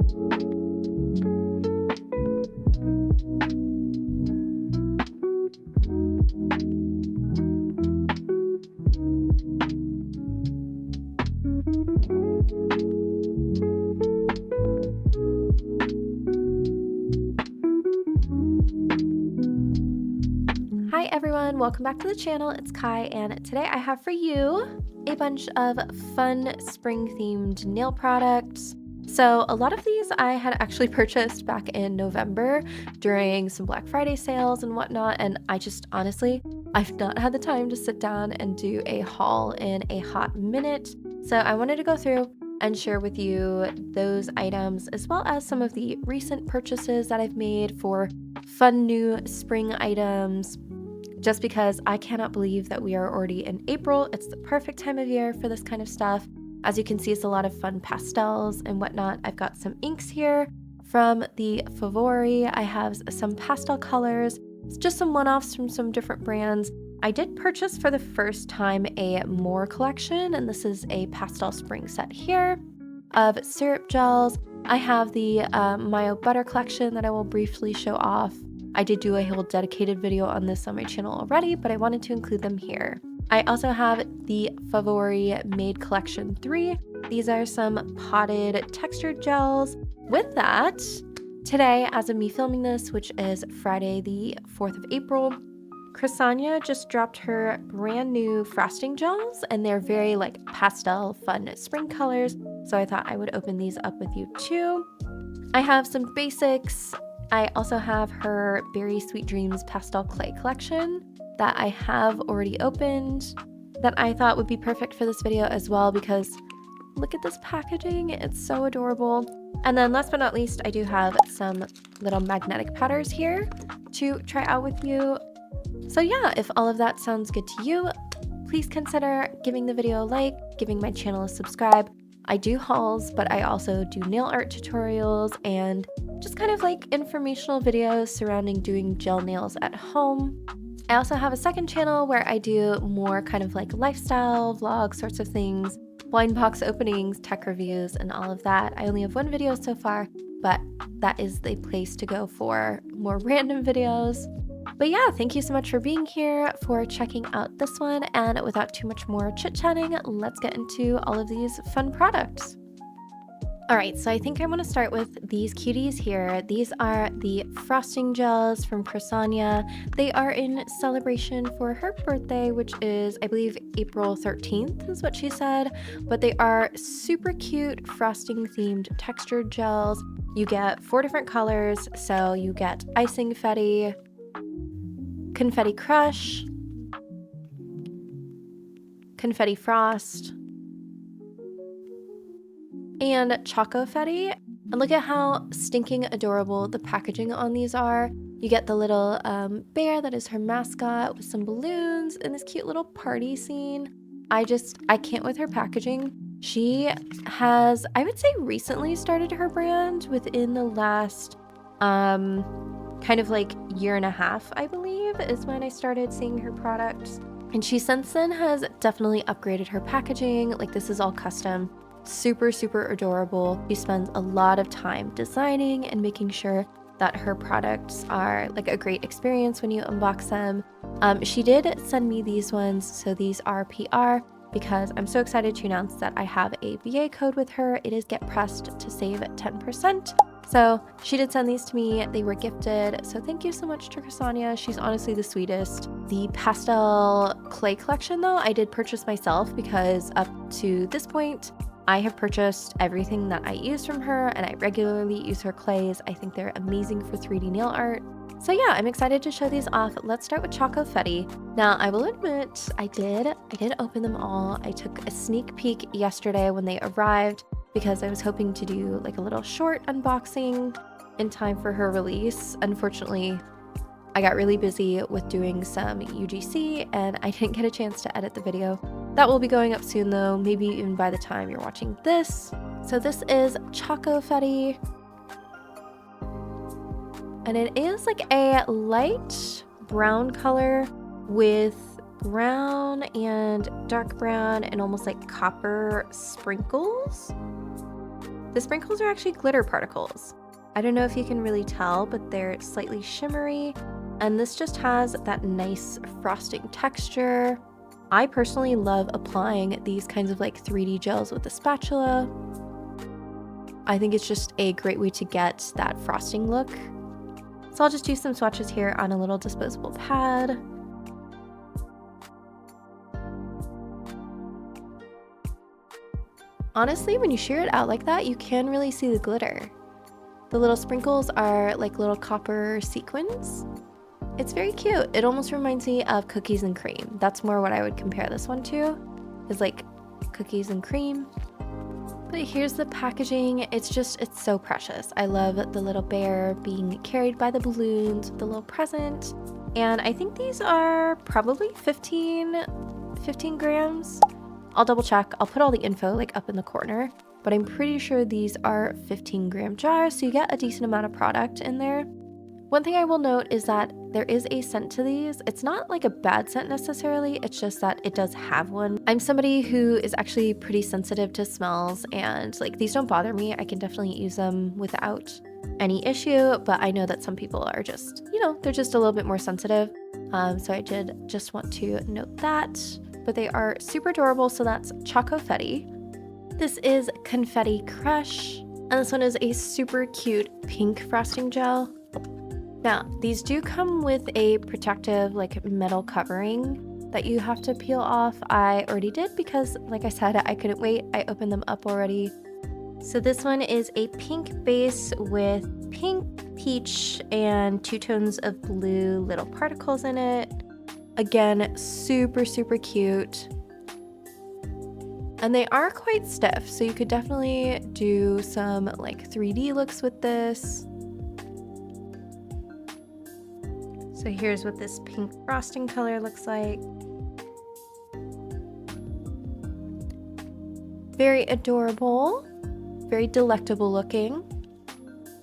Hi everyone, welcome back to the channel. It's Kai, and today I have for you a bunch of fun spring themed nail products. So a lot of these I had actually purchased back in November during some Black Friday sales and whatnot, and I just honestly, I've not had the time to sit down and do a haul in a hot minute. So I wanted to go through and share with you those items as well as some of the recent purchases that I've made for fun new spring items. Just because I cannot believe that we are already in April. It's the perfect time of year for this kind of stuff. As you can see, it's a lot of fun pastels and whatnot. I've got some inks here from the Favori. I have some pastel colors. It's just some one-offs from some different brands. I did purchase for the first time a More collection, and this is a pastel spring set here of syrup gels. I have the MAYO Butter Collection that I will briefly show off. I did do a whole dedicated video on this on my channel already, but I wanted to include them here. I also have the Favori Made Collection 3. These are some potted textured gels. With that, today, as of me filming this, which is Friday the 4th of April, Crisania just dropped her brand new frosting gels, and they're very like pastel fun spring colors. So I thought I would open these up with you too. I have some basics. I also have her Berry Sweet Dreams Pastel Clay Collection that I have already opened that I thought would be perfect for this video as well, because look at this packaging, it's so adorable. And then last but not least, I do have some little magnetic powders here to try out with you. So yeah, if all of that sounds good to you, please consider giving the video a like, giving my channel a subscribe. I do hauls, but I also do nail art tutorials and just kind of like informational videos surrounding doing gel nails at home. I also have a second channel where I do more kind of like lifestyle vlog sorts of things, blind box openings, tech reviews, and all of that. I only have one video so far, but that is the place to go for more random videos. But yeah, thank you so much for being here, for checking out this one, and without too much more chit-chatting, let's get into all of these fun products. Alright, so I think I want to start with these cuties here. These are the frosting gels from Crisania. They are in celebration for her birthday, which is, I believe, April 13th is what she said. But they are super cute frosting themed textured gels. You get 4 different colors, so you get Icing Fetty, Confetti Crush, Confetti Frost, and Choco Fetty. And look at how stinking adorable the packaging on these are. You get the little bear that is her mascot with some balloons and this cute little party scene. I can't with her packaging. She has, I would say, recently started her brand within the last kind of like year and a half, I believe, is when I started seeing her products. And she since then has definitely upgraded her packaging. Like, this is all custom. Super, super adorable. She spends a lot of time designing and making sure that her products are like a great experience when you unbox them. She did send me these ones, so these are PR, because I'm so excited to announce that I have a VA code with her. It is Get Pressed to save 10%. So she did send these to me. They were gifted. So thank you so much to Crisania. She's honestly the sweetest. The pastel clay collection, though, I did purchase myself, because up to this point, I have purchased everything that I use from her, and I regularly use her clays. I think they're amazing for 3D nail art. So yeah, I'm excited to show these off. Let's start with Choco Fetty. Now, I will admit, I did open them all. I took a sneak peek yesterday when they arrived, because I was hoping to do like a little short unboxing in time for her release. Unfortunately, I got really busy with doing some UGC and I didn't get a chance to edit the video. That will be going up soon though, maybe even by the time you're watching this. So this is Choco Fetty. And it is like a light brown color with brown and dark brown and almost like copper sprinkles. The sprinkles are actually glitter particles. I don't know if you can really tell, but they're slightly shimmery, and this just has that nice frosting texture. I personally love applying these kinds of like 3D gels with a spatula. I think it's just a great way to get that frosting look. So I'll just do some swatches here on a little disposable pad. Honestly, when you shear it out like that, you can really see the glitter. The little sprinkles are like little copper sequins. It's very cute. It almost reminds me of cookies and cream. That's more what I would compare this one to, is like cookies and cream. But here's the packaging. It's so precious. I love the little bear being carried by the balloons with the little present. And I think these are probably 15 grams. I'll double check. I'll put all the info like up in the corner, but I'm pretty sure these are 15-gram jars, so you get a decent amount of product in there. One thing I will note is that there is a scent to these. It's not like a bad scent necessarily, it's just that it does have one. I'm somebody who is actually pretty sensitive to smells, and like these don't bother me. I can definitely use them without any issue, but I know that some people are just, they're just a little bit more sensitive. So I did just want to note that. But they are super adorable. So that's Chocofetti. This is Confetti Crush, and this one is a super cute pink frosting gel. Now, these do come with a protective like metal covering that you have to peel off. I already did because, like I said, I couldn't wait. I opened them up already. So this one is a pink base with pink, peach, and 2 tones of blue little particles in it. Again, super, super cute. And they are quite stiff, so you could definitely do some like 3D looks with this. So here's what this pink frosting color looks like. Very adorable, very delectable looking.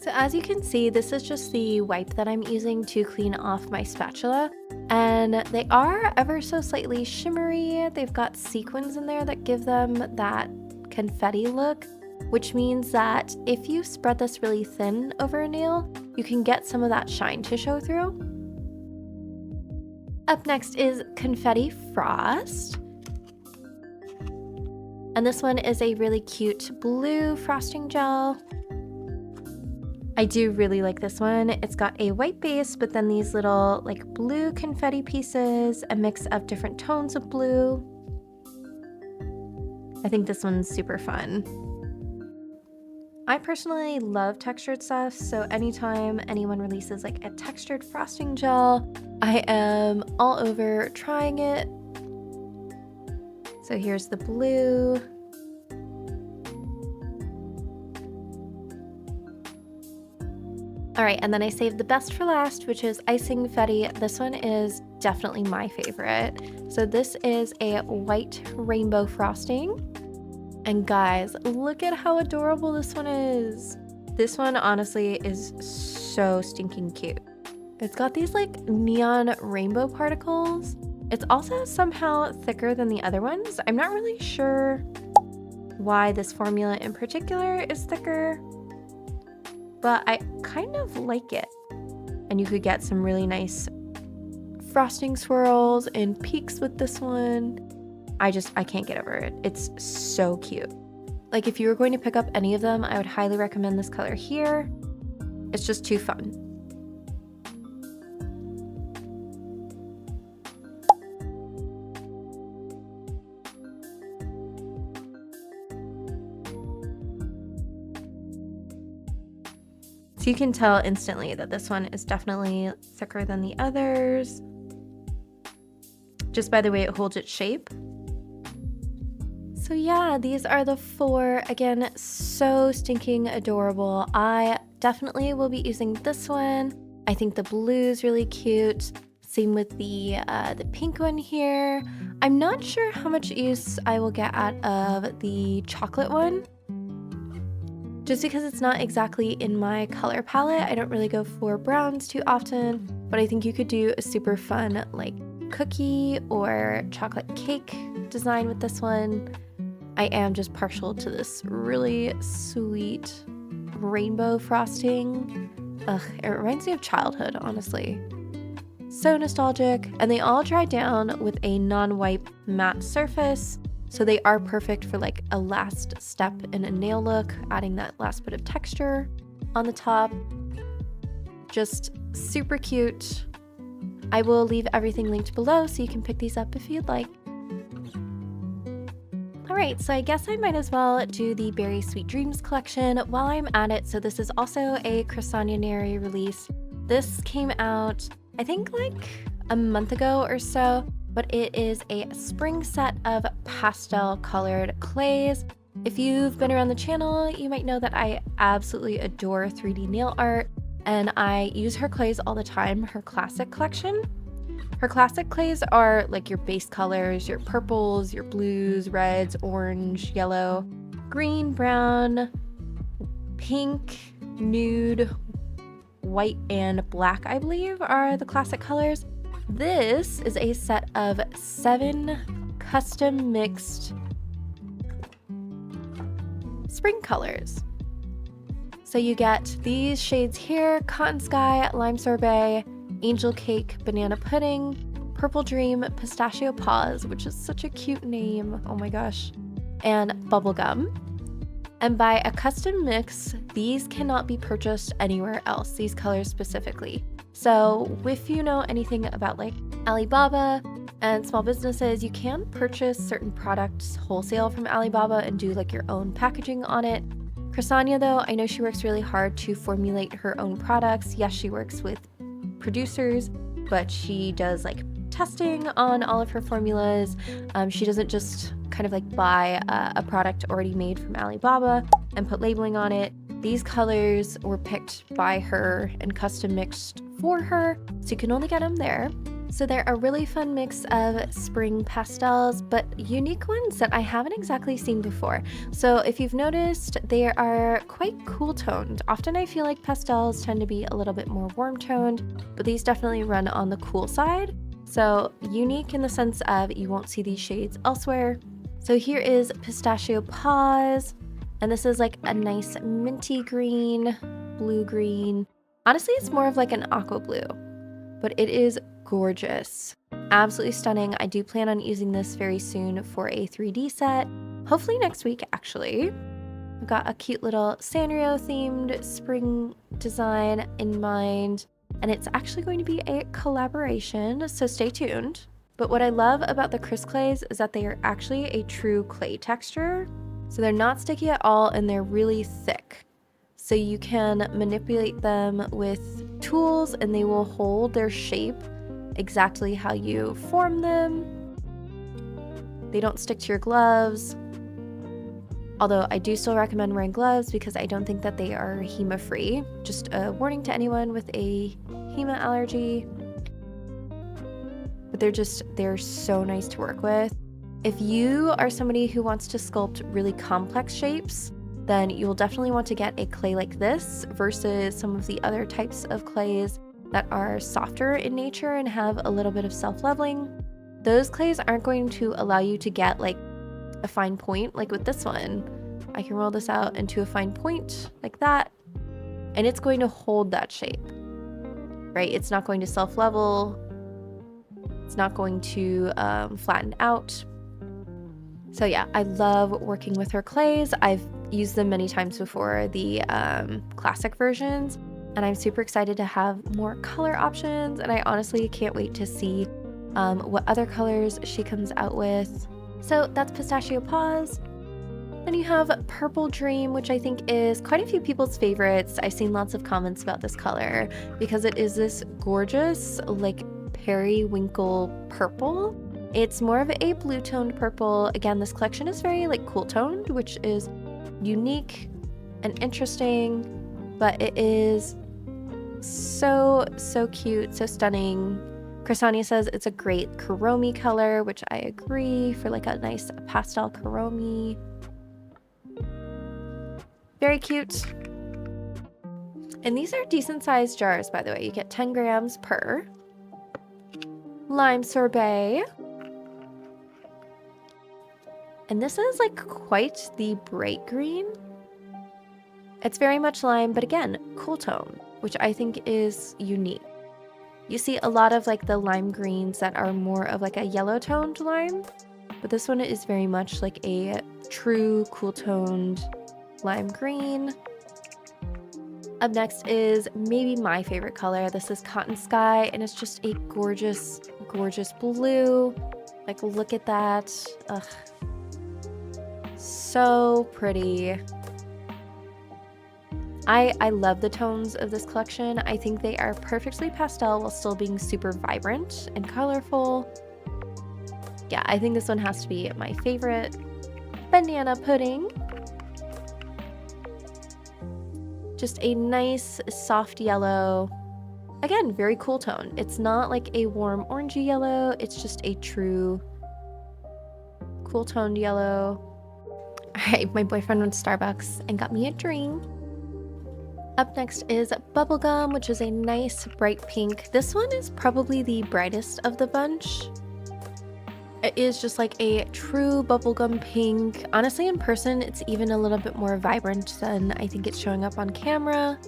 So as you can see, this is just the wipe that I'm using to clean off my spatula. And they are ever so slightly shimmery. They've got sequins in there that give them that confetti look, which means that if you spread this really thin over a nail, you can get some of that shine to show through. Up next is Confetti Frost. And this one is a really cute blue frosting gel. I do really like this one. It's got a white base, but then these little like blue confetti pieces, a mix of different tones of blue. I think this one's super fun. I personally love textured stuff, so anytime anyone releases like a textured frosting gel, I am all over trying it. So here's the blue. All right, and then I saved the best for last, which is Icing Fetty. This one is definitely my favorite. So this is a white rainbow frosting. And guys, look at how adorable this one is. This one honestly is so stinking cute. It's got these like neon rainbow particles. It's also somehow thicker than the other ones. I'm not really sure why this formula in particular is thicker, but I kind of like it. And you could get some really nice frosting swirls and peaks with this one. I can't get over it. It's so cute. Like if you were going to pick up any of them, I would highly recommend this color here. It's just too fun. So you can tell instantly that this one is definitely thicker than the others, just by the way it holds its shape. So yeah, these are the 4. Again, so stinking adorable. I definitely will be using this one. I think the blue is really cute. Same with the pink one here. I'm not sure how much use I will get out of the chocolate one, just because it's not exactly in my color palette. I don't really go for browns too often, but I think you could do a super fun like cookie or chocolate cake design with this one. I am just partial to this really sweet rainbow frosting. Ugh, it reminds me of childhood, honestly. So nostalgic, and they all dry down with a non-wipe matte surface, so they are perfect for like a last step in a nail look, adding that last bit of texture on the top. Just super cute. I will leave everything linked below so you can pick these up if you'd like. Alright, so I guess I might as well do the Berry Sweet Dreams collection while I'm at it. So this is also a Crisania Neri release. This came out, I think like a month ago or so, but it is a spring set of pastel colored clays. If you've been around the channel, you might know that I absolutely adore 3D nail art, and I use her clays all the time, her classic collection. Her classic clays are like your base colors, your purples, your blues, reds, orange, yellow, green, brown, pink, nude, white, and black, I believe, are the classic colors. This is a set of 7 custom mixed spring colors. So you get these shades here: Cotton Sky, Lime Sorbet, Angel Cake, Banana Pudding, Purple Dream, Pistachio Paws, which is such a cute name, oh my gosh, and Bubblegum. And by a custom mix, these cannot be purchased anywhere else, these colors specifically. So if you know anything about like Alibaba and small businesses, you can purchase certain products wholesale from Alibaba and do like your own packaging on it. Crisania though, I know she works really hard to formulate her own products. Yes, she works with producers, but she does like testing on all of her formulas. She doesn't just kind of like buy a product already made from Alibaba and put labeling on it. These colors were picked by her and custom mixed for her, so you can only get them there. So they're a really fun mix of spring pastels, but unique ones that I haven't exactly seen before. So if you've noticed, they are quite cool toned. Often I feel like pastels tend to be a little bit more warm toned, but these definitely run on the cool side. So unique in the sense of you won't see these shades elsewhere. So here is Pistachio Paws, and this is like a nice minty green, blue green. Honestly, it's more of like an aqua blue, but it is gorgeous. Absolutely stunning. I do plan on using this very soon for a 3D set. Hopefully next week, actually. I've got a cute little Sanrio themed spring design in mind, and it's actually going to be a collaboration, so stay tuned. But what I love about the Cris clays is that they are actually a true clay texture. So they're not sticky at all, and they're really thick. So you can manipulate them with tools and they will hold their shape exactly how you form them. They don't stick to your gloves. Although I do still recommend wearing gloves because I don't think that they are HEMA free. Just a warning to anyone with a HEMA allergy. But they're so nice to work with. If you are somebody who wants to sculpt really complex shapes, then you will definitely want to get a clay like this versus some of the other types of clays that are softer in nature and have a little bit of self-leveling. Those clays aren't going to allow you to get like a fine point like with this one. I can roll this out into a fine point like that, and it's going to hold that shape, right? It's not going to self-level. It's not going to flatten out. So yeah, I love working with her clays. I've used them many times before, the classic versions, and I'm super excited to have more color options, and I honestly can't wait to see what other colors she comes out with. So that's Pistachio Paws. Then you have Purple Dream, which I think is quite a few people's favorites. I've seen lots of comments about this color because it is this gorgeous like periwinkle purple. It's more of a blue toned purple. Again, this collection is very like cool toned, which is unique and interesting, but it is so cute, so stunning. Crisania says it's a great Kuromi color, which I agree, for like a nice pastel Kuromi. Very cute. And these are decent sized jars, by the way. You get 10 grams per. Lime Sorbet. And this is like quite the bright green. It's very much lime, but again, cool tone, which I think is unique. You see a lot of like the lime greens that are more of like a yellow toned lime, but this one is very much like a true cool toned lime green. Up next is maybe my favorite color. This is Cotton Sky, and it's just a gorgeous, gorgeous blue. Like, look at that. Ugh. So pretty. I love the tones of this collection. I think they are perfectly pastel while still being super vibrant and colorful. Yeah, I think this one has to be my favorite. Banana pudding. Just a nice soft yellow. Again, very cool tone. It's not like a warm orangey yellow. It's just a true cool toned yellow. All right, my boyfriend went to Starbucks and got me a drink. Up next is Bubblegum, which is a nice bright pink. This one is probably the brightest of the bunch. It is just like a true bubblegum pink. Honestly, in person, it's even a little bit more vibrant than I think it's showing up on camera.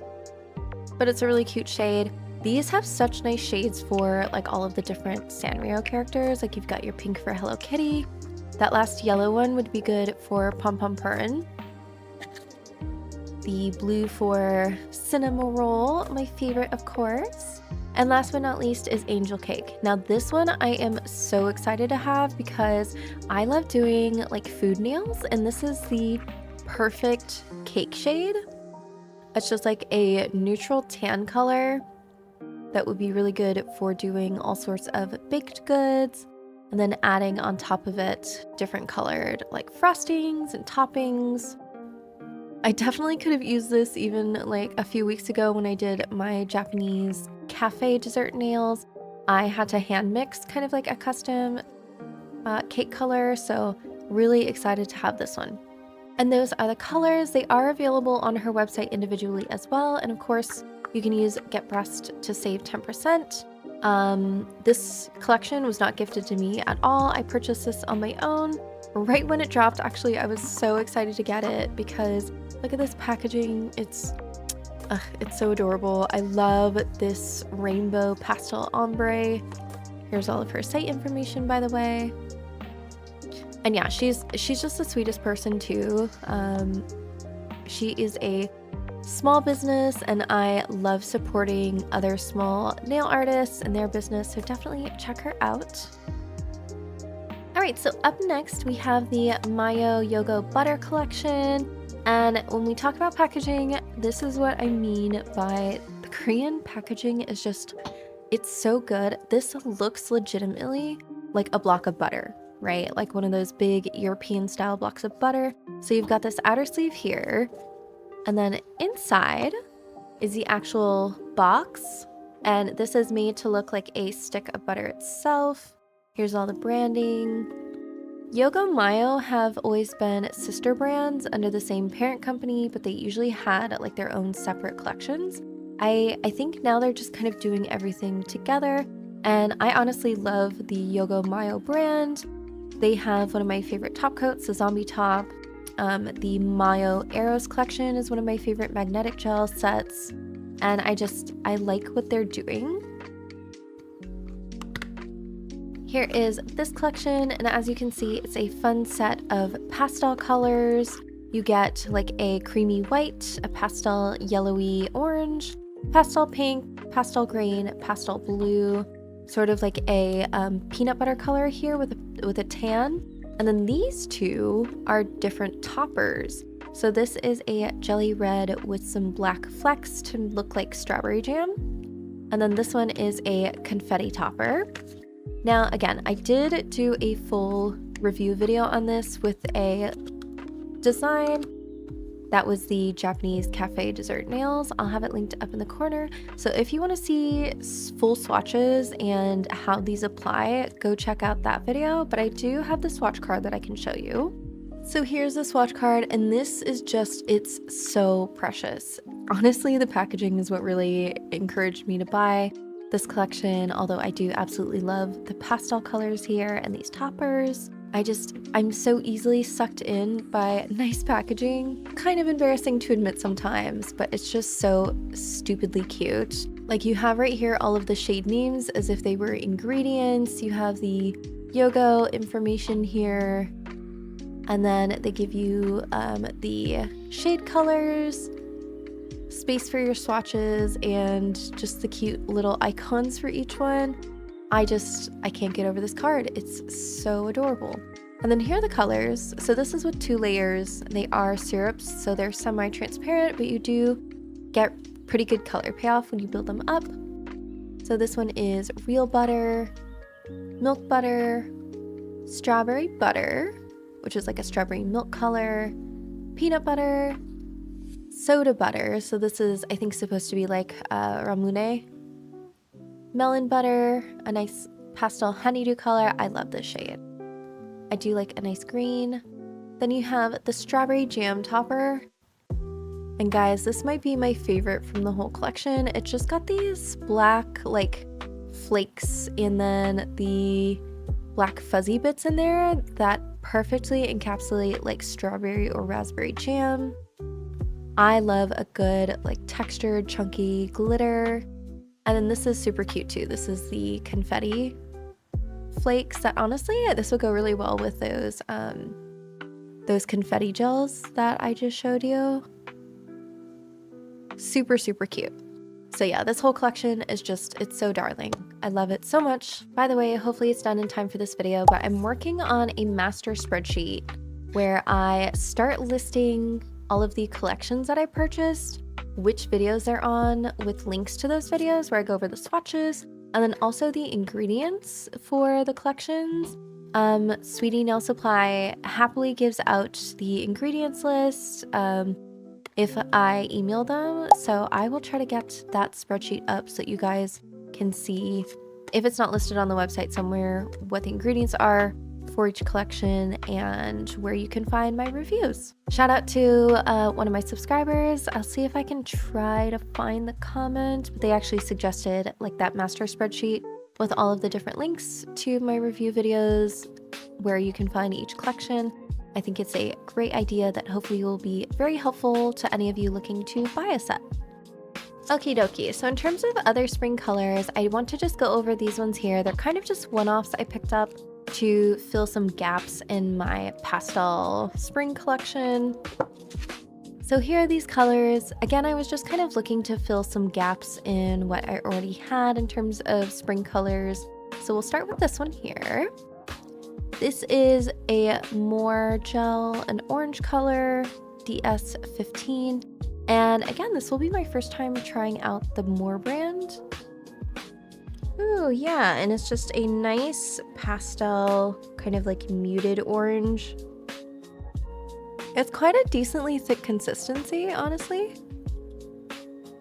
But it's a really cute shade. These have such nice shades for like all of the different Sanrio characters. Like you've got your pink for Hello Kitty. That last yellow one would be good for Pom Pom Purin. The blue for Cinema Roll, my favorite of course. And last but not least is Angel Cake. Now this one I am so excited to have because I love doing like food nails, and this is the perfect cake shade. It's just like a neutral tan color that would be really good for doing all sorts of baked goods, and then adding on top of it different colored like frostings and toppings. I definitely could have used this even like a few weeks ago when I did my Japanese cafe dessert nails. I had to hand mix kind of like a custom cake color, so really excited to have this one. And those are the colors. They are available on her website individually as well, and of course you can use Get Breast to save 10%. This collection was not gifted to me at all. I purchased this on my own right when it dropped. Actually, I was so excited to get it because look at this packaging. It's so adorable. I love this rainbow pastel ombre. Here's all of her site information, by the way. And yeah, she's just the sweetest person too. She is a small business, and I love supporting other small nail artists and their business, so definitely check her out. All right, so up next we have the MAYO YOGO Butter Collection. And when we talk about packaging, this is what I mean by the Korean packaging is just, it's so good. This looks legitimately like a block of butter, right? Like one of those big European style blocks of butter. So you've got this outer sleeve here, and then inside is the actual box. And this is made to look like a stick of butter itself. Here's all the branding. YOGO MAYO have always been sister brands under the same parent company, but they usually had like their own separate collections. I think now they're just kind of doing everything together, and I honestly love the YOGO MAYO brand. They have one of my favorite top coats, the zombie top. The MAYO Arrows collection is one of my favorite magnetic gel sets, and I like what they're doing. Here is this collection, and as you can see, it's a fun set of pastel colors. You get like a creamy white, a pastel yellowy orange, pastel pink, pastel green, pastel blue, sort of like a peanut butter color here with a tan. And then these two are different toppers. So this is a jelly red with some black flecks to look like strawberry jam. And then this one is a confetti topper. Now, again, I did do a full review video on this with a design. That was the Japanese cafe dessert nails. I'll have it linked up in the corner. So if you want to see full swatches and how these apply, go check out that video. But I do have the swatch card that I can show you. So here's the swatch card, and this is just, it's so precious. Honestly, the packaging is what really encouraged me to buy this collection, although I do absolutely love the pastel colors here and these toppers. I'm so easily sucked in by nice packaging. Kind of embarrassing to admit sometimes, but it's just so stupidly cute. Like, you have right here all of the shade names as if they were ingredients. You have the YOGO information here. And then they give you the shade colors, space for your swatches, and just the cute little icons for each one. I can't get over this card. It's so adorable. And then here are the colors. So this is with 2 layers. They are syrups, so they're semi-transparent, but you do get pretty good color payoff when you build them up. So this one is real butter, milk butter, strawberry butter, which is like a strawberry milk color, peanut butter, soda butter. So this is, I think, supposed to be like ramune, melon butter, a nice pastel honeydew color. I love this shade. I do like a nice green. Then you have the strawberry jam topper. And guys, this might be my favorite from the whole collection. It just got these black like flakes and then the black fuzzy bits in there that perfectly encapsulate like strawberry or raspberry jam. I love a good like textured chunky glitter. And then this is super cute too. This is the confetti flakes that honestly, this would go really well with those confetti gels that I just showed you. Super, super cute. So yeah, this whole collection is just, it's so darling. I love it so much. By the way, hopefully it's done in time for this video, but I'm working on a master spreadsheet where I start listing all of the collections that I purchased, which videos they're on, with links to those videos where I go over the swatches, and then also the ingredients for the collections. Sweetie Nail Supply happily gives out the ingredients list if I email them, so I will try to get that spreadsheet up so that you guys can see, if it's not listed on the website somewhere, what the ingredients are for each collection and where you can find my reviews. Shout out to one of my subscribers. I'll see if I can try to find the comment, but they actually suggested like that master spreadsheet with all of the different links to my review videos where you can find each collection. I think it's a great idea that hopefully will be very helpful to any of you looking to buy a set. Okie dokie, so in terms of other spring colors, I want to just go over these ones here. They're kind of just one-offs I picked up to fill some gaps in my pastel spring collection. So here are these colors. Again, I was just kind of looking to fill some gaps in what I already had in terms of spring colors. So we'll start with this one here. This is a More Gel, an orange color, DS15. And again, this will be my first time trying out the More brand. Ooh, yeah, and it's just a nice pastel, kind of like muted orange. It's quite a decently thick consistency, honestly.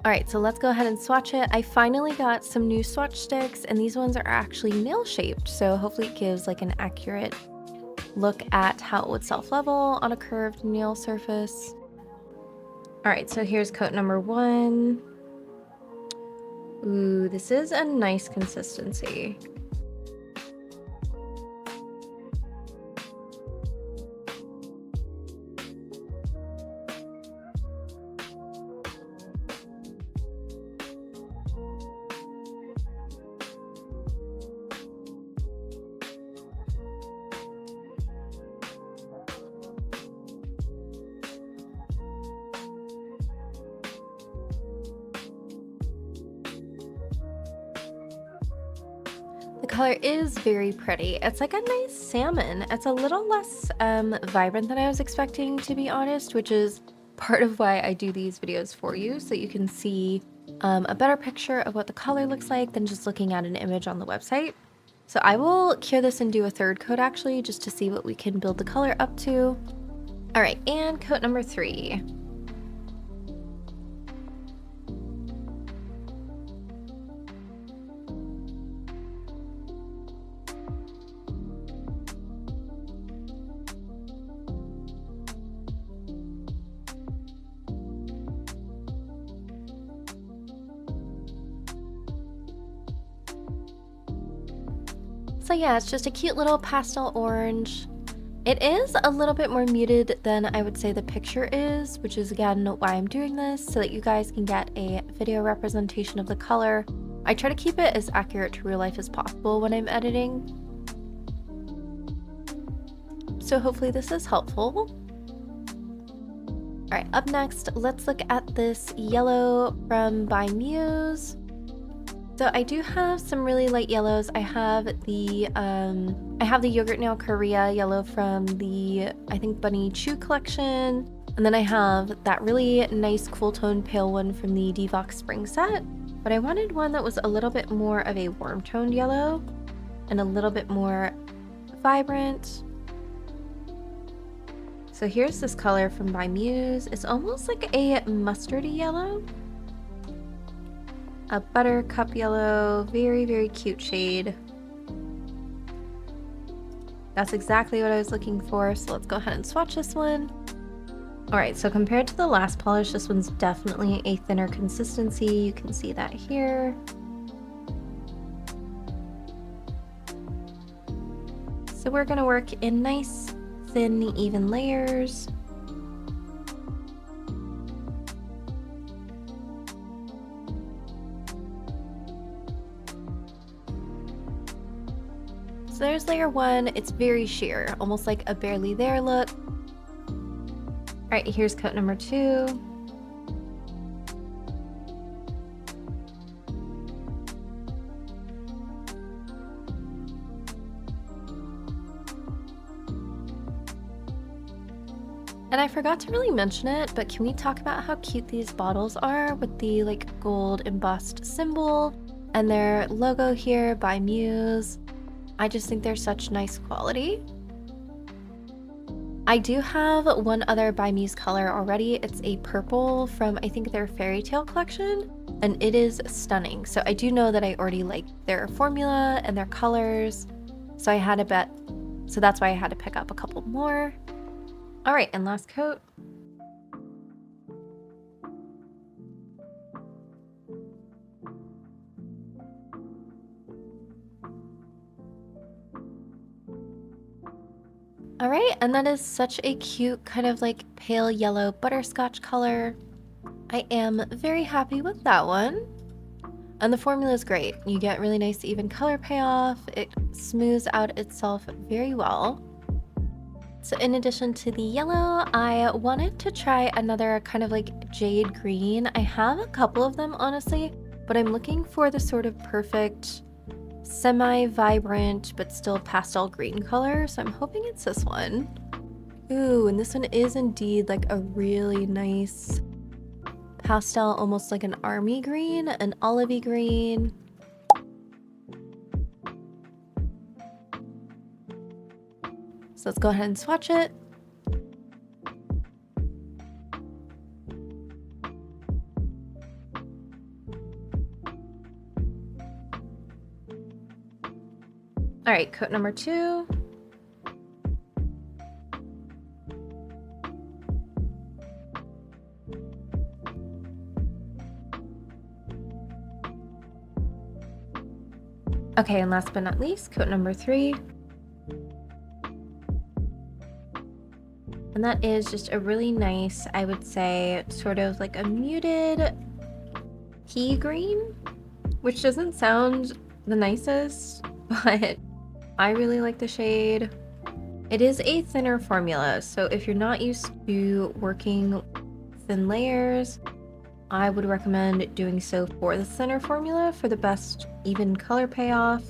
All right, so let's go ahead and swatch it. I finally got some new swatch sticks, and these ones are actually nail shaped, so hopefully it gives like an accurate look at how it would self-level on a curved nail surface. All right, so here's coat number 1. Ooh, this is a nice consistency. The color is very pretty. It's like a nice salmon. It's a little less vibrant than I was expecting, to be honest, which is part of why I do these videos for you, so you can see a better picture of what the color looks like than just looking at an image on the website. So I will cure this and do a third coat actually, just to see what we can build the color up to. All right, and coat number 3. So yeah, it's just a cute little pastel orange. It is a little bit more muted than I would say the picture is, which is again why I'm doing this, so that you guys can get a video representation of the color. I try to keep it as accurate to real life as possible when I'm editing. So hopefully this is helpful. All right, up next, let's look at this yellow from by Muse. So I do have some really light yellows. I have the Yogurt Nail Korea yellow from the, I think, Bunny Chew collection. And then I have that really nice cool tone pale one from the Devox Spring set. But I wanted one that was a little bit more of a warm toned yellow and a little bit more vibrant. So here's this color from by Muse. It's almost like a mustardy yellow. A buttercup yellow, very, very cute shade. That's exactly what I was looking for, so let's go ahead and swatch this one. All right, so compared to the last polish, this one's definitely a thinner consistency. You can see that here. So we're gonna work in nice, thin, even layers. So there's layer one. It's very sheer, almost like a barely there look. All right, here's coat number 2. And I forgot to really mention it, but can we talk about how cute these bottles are with the like gold embossed symbol and their logo here by Muse? I just think they're such nice quality. I do have one other by Muse color already. It's a purple from, I think, their Fairy Tale collection, and it is stunning. So I do know that I already like their formula and their colors, so I had a bet. So that's why I had to pick up a couple more. All right, and last coat. All right, and that is such a cute kind of like pale yellow butterscotch color. I am very happy with that one. And the formula is great. You get really nice even color payoff. It smooths out itself very well. So in addition to the yellow, I wanted to try another kind of like jade green. I have a couple of them, honestly, but I'm looking for the sort of perfect semi-vibrant but still pastel green color, so I'm hoping it's this one. Ooh, and this one is indeed like a really nice pastel, almost like an army green, an olivey green. So let's go ahead and swatch it. All right, coat number 2. Okay, and last but not least, coat number 3. And that is just a really nice, I would say, sort of like a muted pea green, which doesn't sound the nicest, but I really like the shade. It is a thinner formula, so if you're not used to working thin layers, I would recommend doing so for the thinner formula for the best even color payoff.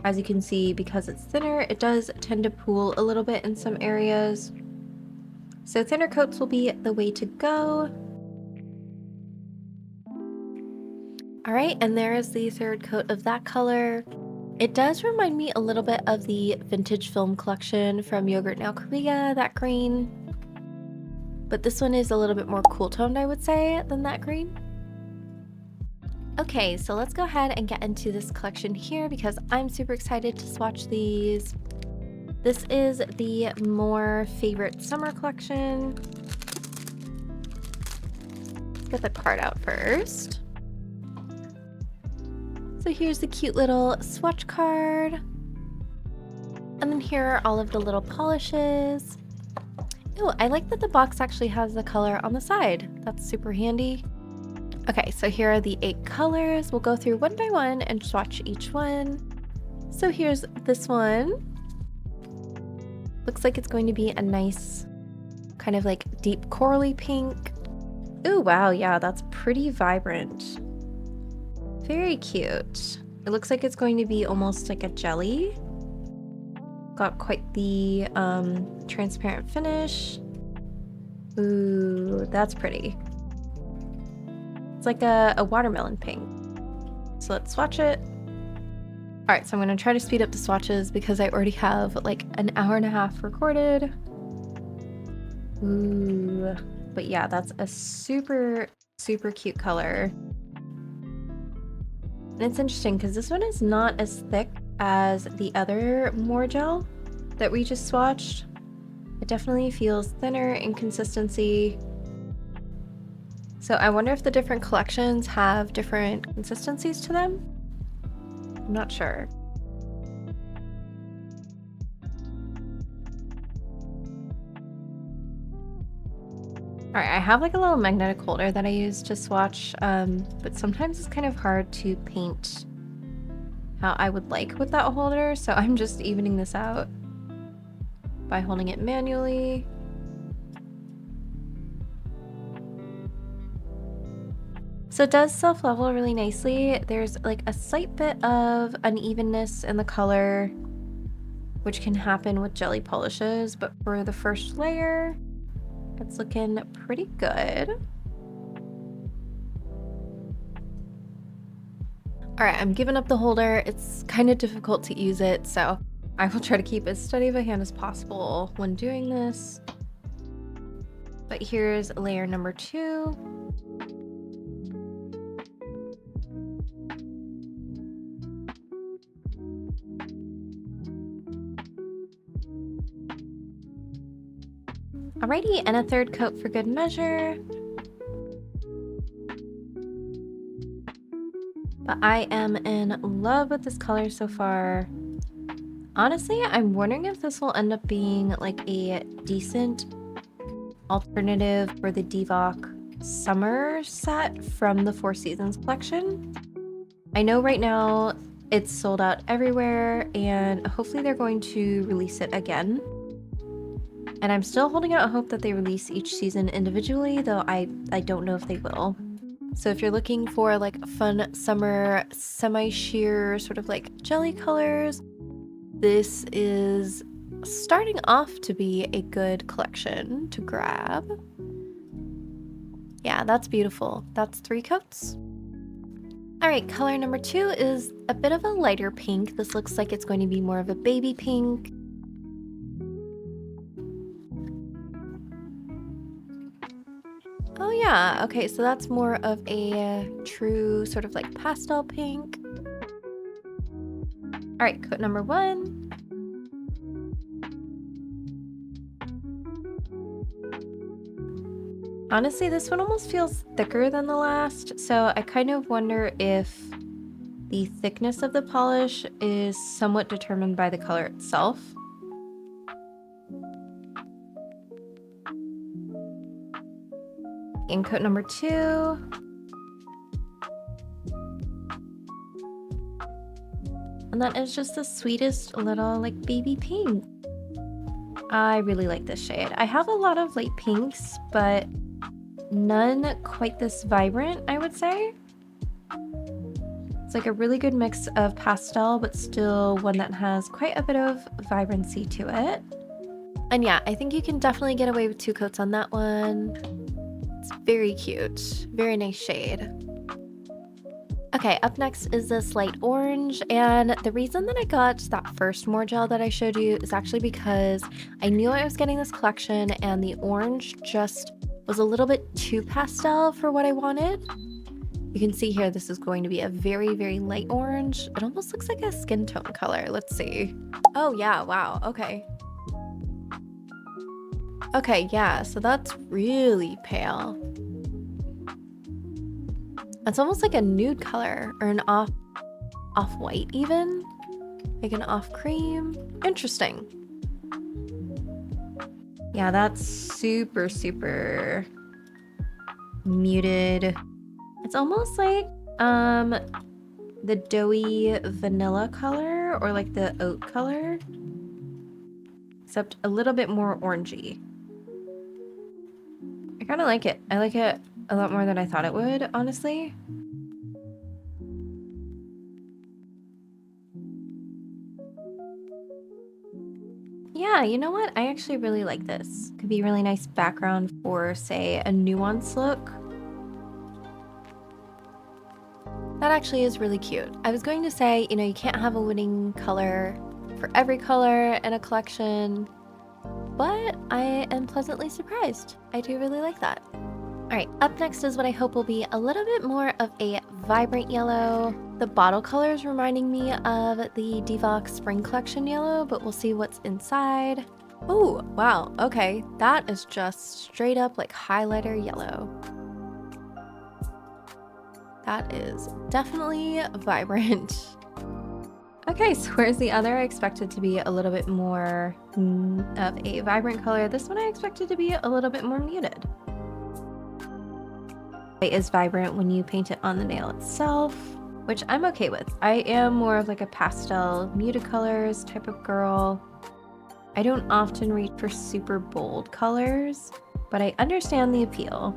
As you can see, because it's thinner, it does tend to pool a little bit in some areas. So thinner coats will be the way to go. All right, and there is the third coat of that color. It does remind me a little bit of the vintage film collection from Yogurt Nail Korea, that green. But this one is a little bit more cool toned, I would say, than that green. Okay, so let's go ahead and get into this collection here because I'm super excited to swatch these. This is the More Favorite Summer collection. Let's get the card out first. So here's the cute little swatch card. And then here are all of the little polishes. Oh, I like that the box actually has the color on the side. That's super handy. Okay, so here are the 8 colors. We'll go through one by one and swatch each one. So here's this one. Looks like it's going to be a nice kind of like deep corally pink. Ooh, wow, yeah, that's pretty vibrant. Very cute. It looks like it's going to be almost like a jelly. Got quite the transparent finish. Ooh, that's pretty. It's like a watermelon pink. So let's swatch it. All right, so I'm gonna try to speed up the swatches because I already have like an hour and a half recorded. Ooh, but yeah, that's a super, super cute color. And it's interesting because this one is not as thick as the other More gel that we just swatched. It definitely feels thinner in consistency. So I wonder if the different collections have different consistencies to them. I'm not sure. All right, I have like a little magnetic holder that I use to swatch, but sometimes it's kind of hard to paint how I would like with that holder, so I'm just evening this out by holding it manually. So it does self-level really nicely. There's like a slight bit of unevenness in the color, which can happen with jelly polishes, but for the first layer, it's looking pretty good. All right, I'm giving up the holder. It's kind of difficult to use it, so I will try to keep as steady of a hand as possible when doing this. But here's layer number 2. Alrighty, and a third coat for good measure. But I am in love with this color so far. Honestly, I'm wondering if this will end up being like a decent alternative for the Divock summer set from the Four Seasons collection. I know right now it's sold out everywhere, and hopefully they're going to release it again. And I'm still holding out hope that they release each season individually, though I don't know if they will. So if you're looking for like fun summer semi-sheer sort of like jelly colors, this is starting off to be a good collection to grab. Yeah, that's beautiful. That's 3 coats. All right, color number 2 is a bit of a lighter pink. This looks like it's going to be more of a baby pink. Oh yeah, okay, so that's more of a true sort of like pastel pink. All right, coat number 1. Honestly, this one almost feels thicker than the last, so I kind of wonder if the thickness of the polish is somewhat determined by the color itself. In coat number 2. And that is just the sweetest little like baby pink. I really like this shade. I have a lot of light pinks, but none quite this vibrant, I would say. It's like a really good mix of pastel, but still one that has quite a bit of vibrancy to it. And yeah, I think you can definitely get away with 2 coats on that one. It's very cute, very nice shade. Okay, up next is this light orange, and the reason that I got that first More gel that I showed you is actually because I knew I was getting this collection and the orange just was a little bit too pastel for what I wanted. You can see here this is going to be a very, very light orange. It almost looks like a skin tone color. Let's see. Oh yeah, wow, okay. Okay, yeah, so that's really pale. It's almost like a nude color or an off-white even. like an off cream. Interesting. Yeah, that's super, super muted. It's almost like the doughy vanilla color or like the oat color, except a little bit more orangey. I kind of like it. I like it a lot more than I thought it would, honestly. Yeah, you know what? I actually really like this. Could be a really nice background for, say, a nuanced look. That actually is really cute. I was going to say, you know, you can't have a winning color for every color in a collection, but I am pleasantly surprised. I do really like that. All right, up next is what I hope will be a little bit more of a vibrant yellow. The bottle color is reminding me of the Divox Spring Collection yellow, but we'll see what's inside. Oh, wow, okay. That is just straight up like highlighter yellow. That is definitely vibrant. Okay, so where's the other? I expected to be a little bit more of a vibrant color. This one I expected to be a little bit more muted. It is vibrant when you paint it on the nail itself, which I'm okay with. I am more of like a pastel muted colors type of girl. I don't often reach for super bold colors, but I understand the appeal.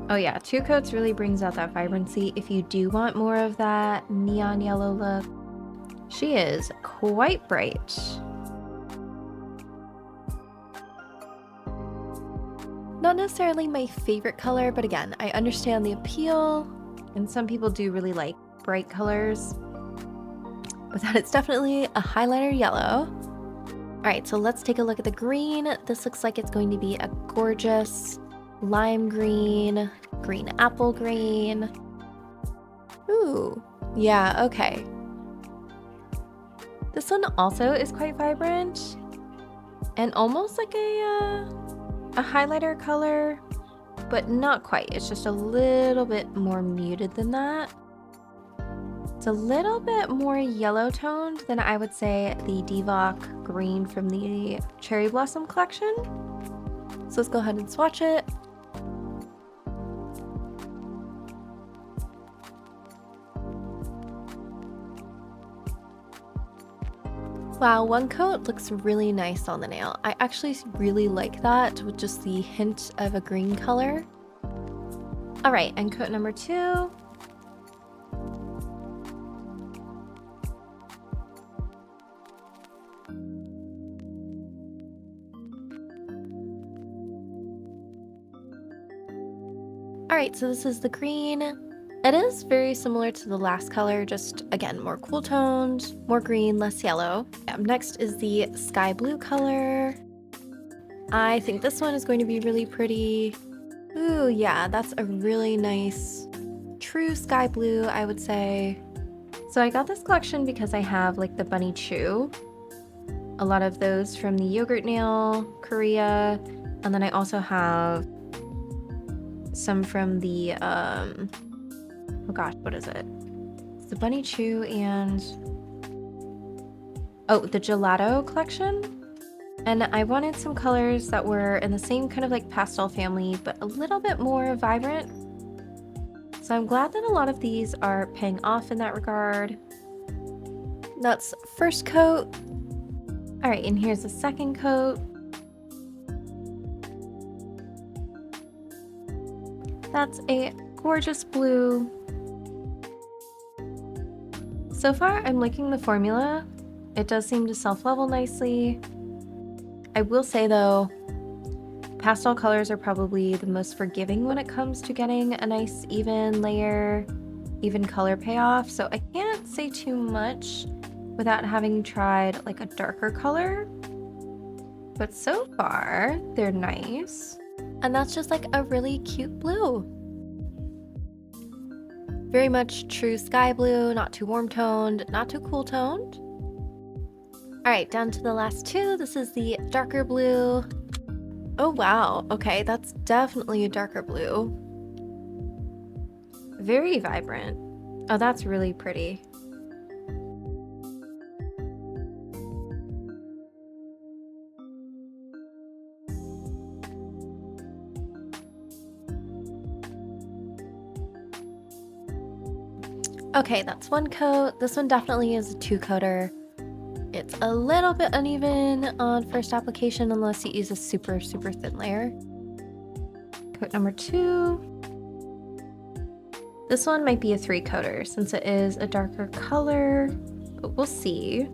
Oh yeah, 2 coats really brings out that vibrancy. If you do want more of that neon yellow look, she is quite bright. Not necessarily my favorite color, but again, I understand the appeal, and some people do really like bright colors. But that is definitely a highlighter yellow. All right, so let's take a look at the green. This looks like it's going to be a gorgeous lime green, green apple green. Ooh, yeah, okay. This one also is quite vibrant and almost like a highlighter color, but not quite. It's just a little bit more muted than that. It's a little bit more yellow toned than I would say the Divox green from the Cherry Blossom collection. So let's go ahead and swatch it. Wow, one coat looks really nice on the nail. I actually really like that with just the hint of a green color. All right, and coat number 2. All right, so this is the green. It is very similar to the last color, just again, more cool toned, more green, less yellow. Next is the sky blue color. I think this one is going to be really pretty. Ooh, yeah, that's a really nice, true sky blue, I would say. So I got this collection because I have like the Bunny Chew, a lot of those from the yogurt nail, Korea, and then I also have some from the, oh gosh, what is it? It's the Bunny Chew and, oh, the Gelato collection. And I wanted some colors that were in the same kind of like pastel family, but a little bit more vibrant. So I'm glad that a lot of these are paying off in that regard. That's first coat. All right, and here's the second coat. That's a gorgeous blue. So far, I'm liking the formula. It does seem to self-level nicely. I will say though, pastel colors are probably the most forgiving when it comes to getting a nice even layer, even color payoff. So I can't say too much without having tried like a darker color. But so far, they're nice. And that's just like a really cute blue. Very much true sky blue, not too warm toned, not too cool toned. All right, down to the last two. This is the darker blue. Oh wow, okay, that's definitely a darker blue. Very vibrant. Oh, that's really pretty. Okay, that's one coat. This one definitely is a 2-coater. It's a little bit uneven on first application unless you use a super thin layer. Coat number 2. This one might be a 3-coater since it is a darker color, but we'll see.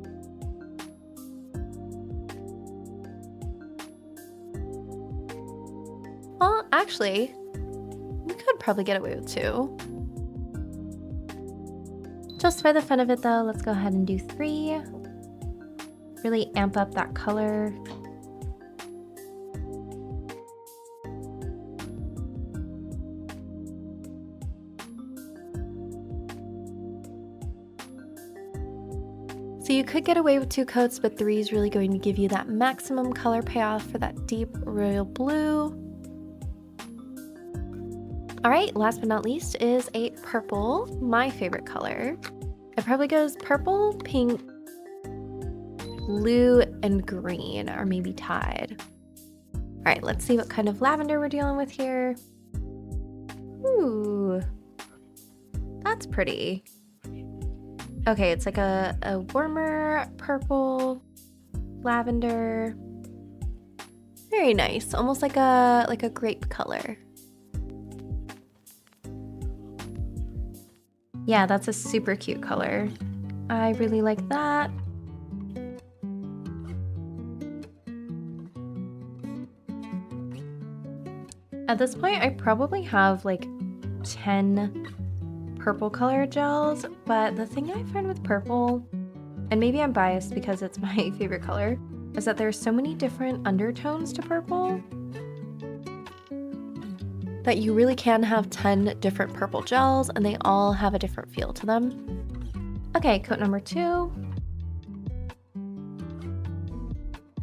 Well, actually, we could probably get away with 2. Just for the fun of it though, let's go ahead and do 3. Really amp up that color. So you could get away with 2 coats, but 3 is really going to give you that maximum color payoff for that deep royal blue. All right, last but not least is a purple, my favorite color. It probably goes purple, pink, blue, and green, or maybe tied. All right, let's see what kind of lavender we're dealing with here. Ooh, that's pretty. Okay, it's like a warmer purple, lavender. Very nice, almost like a grape color. Yeah, that's a super cute color. I really like that. At this point, I probably have like 10 purple color gels, but the thing I find with purple, and maybe I'm biased because it's my favorite color, is that there's so many different undertones to purple that you really can have 10 different purple gels and they all have a different feel to them. Okay, coat number 2.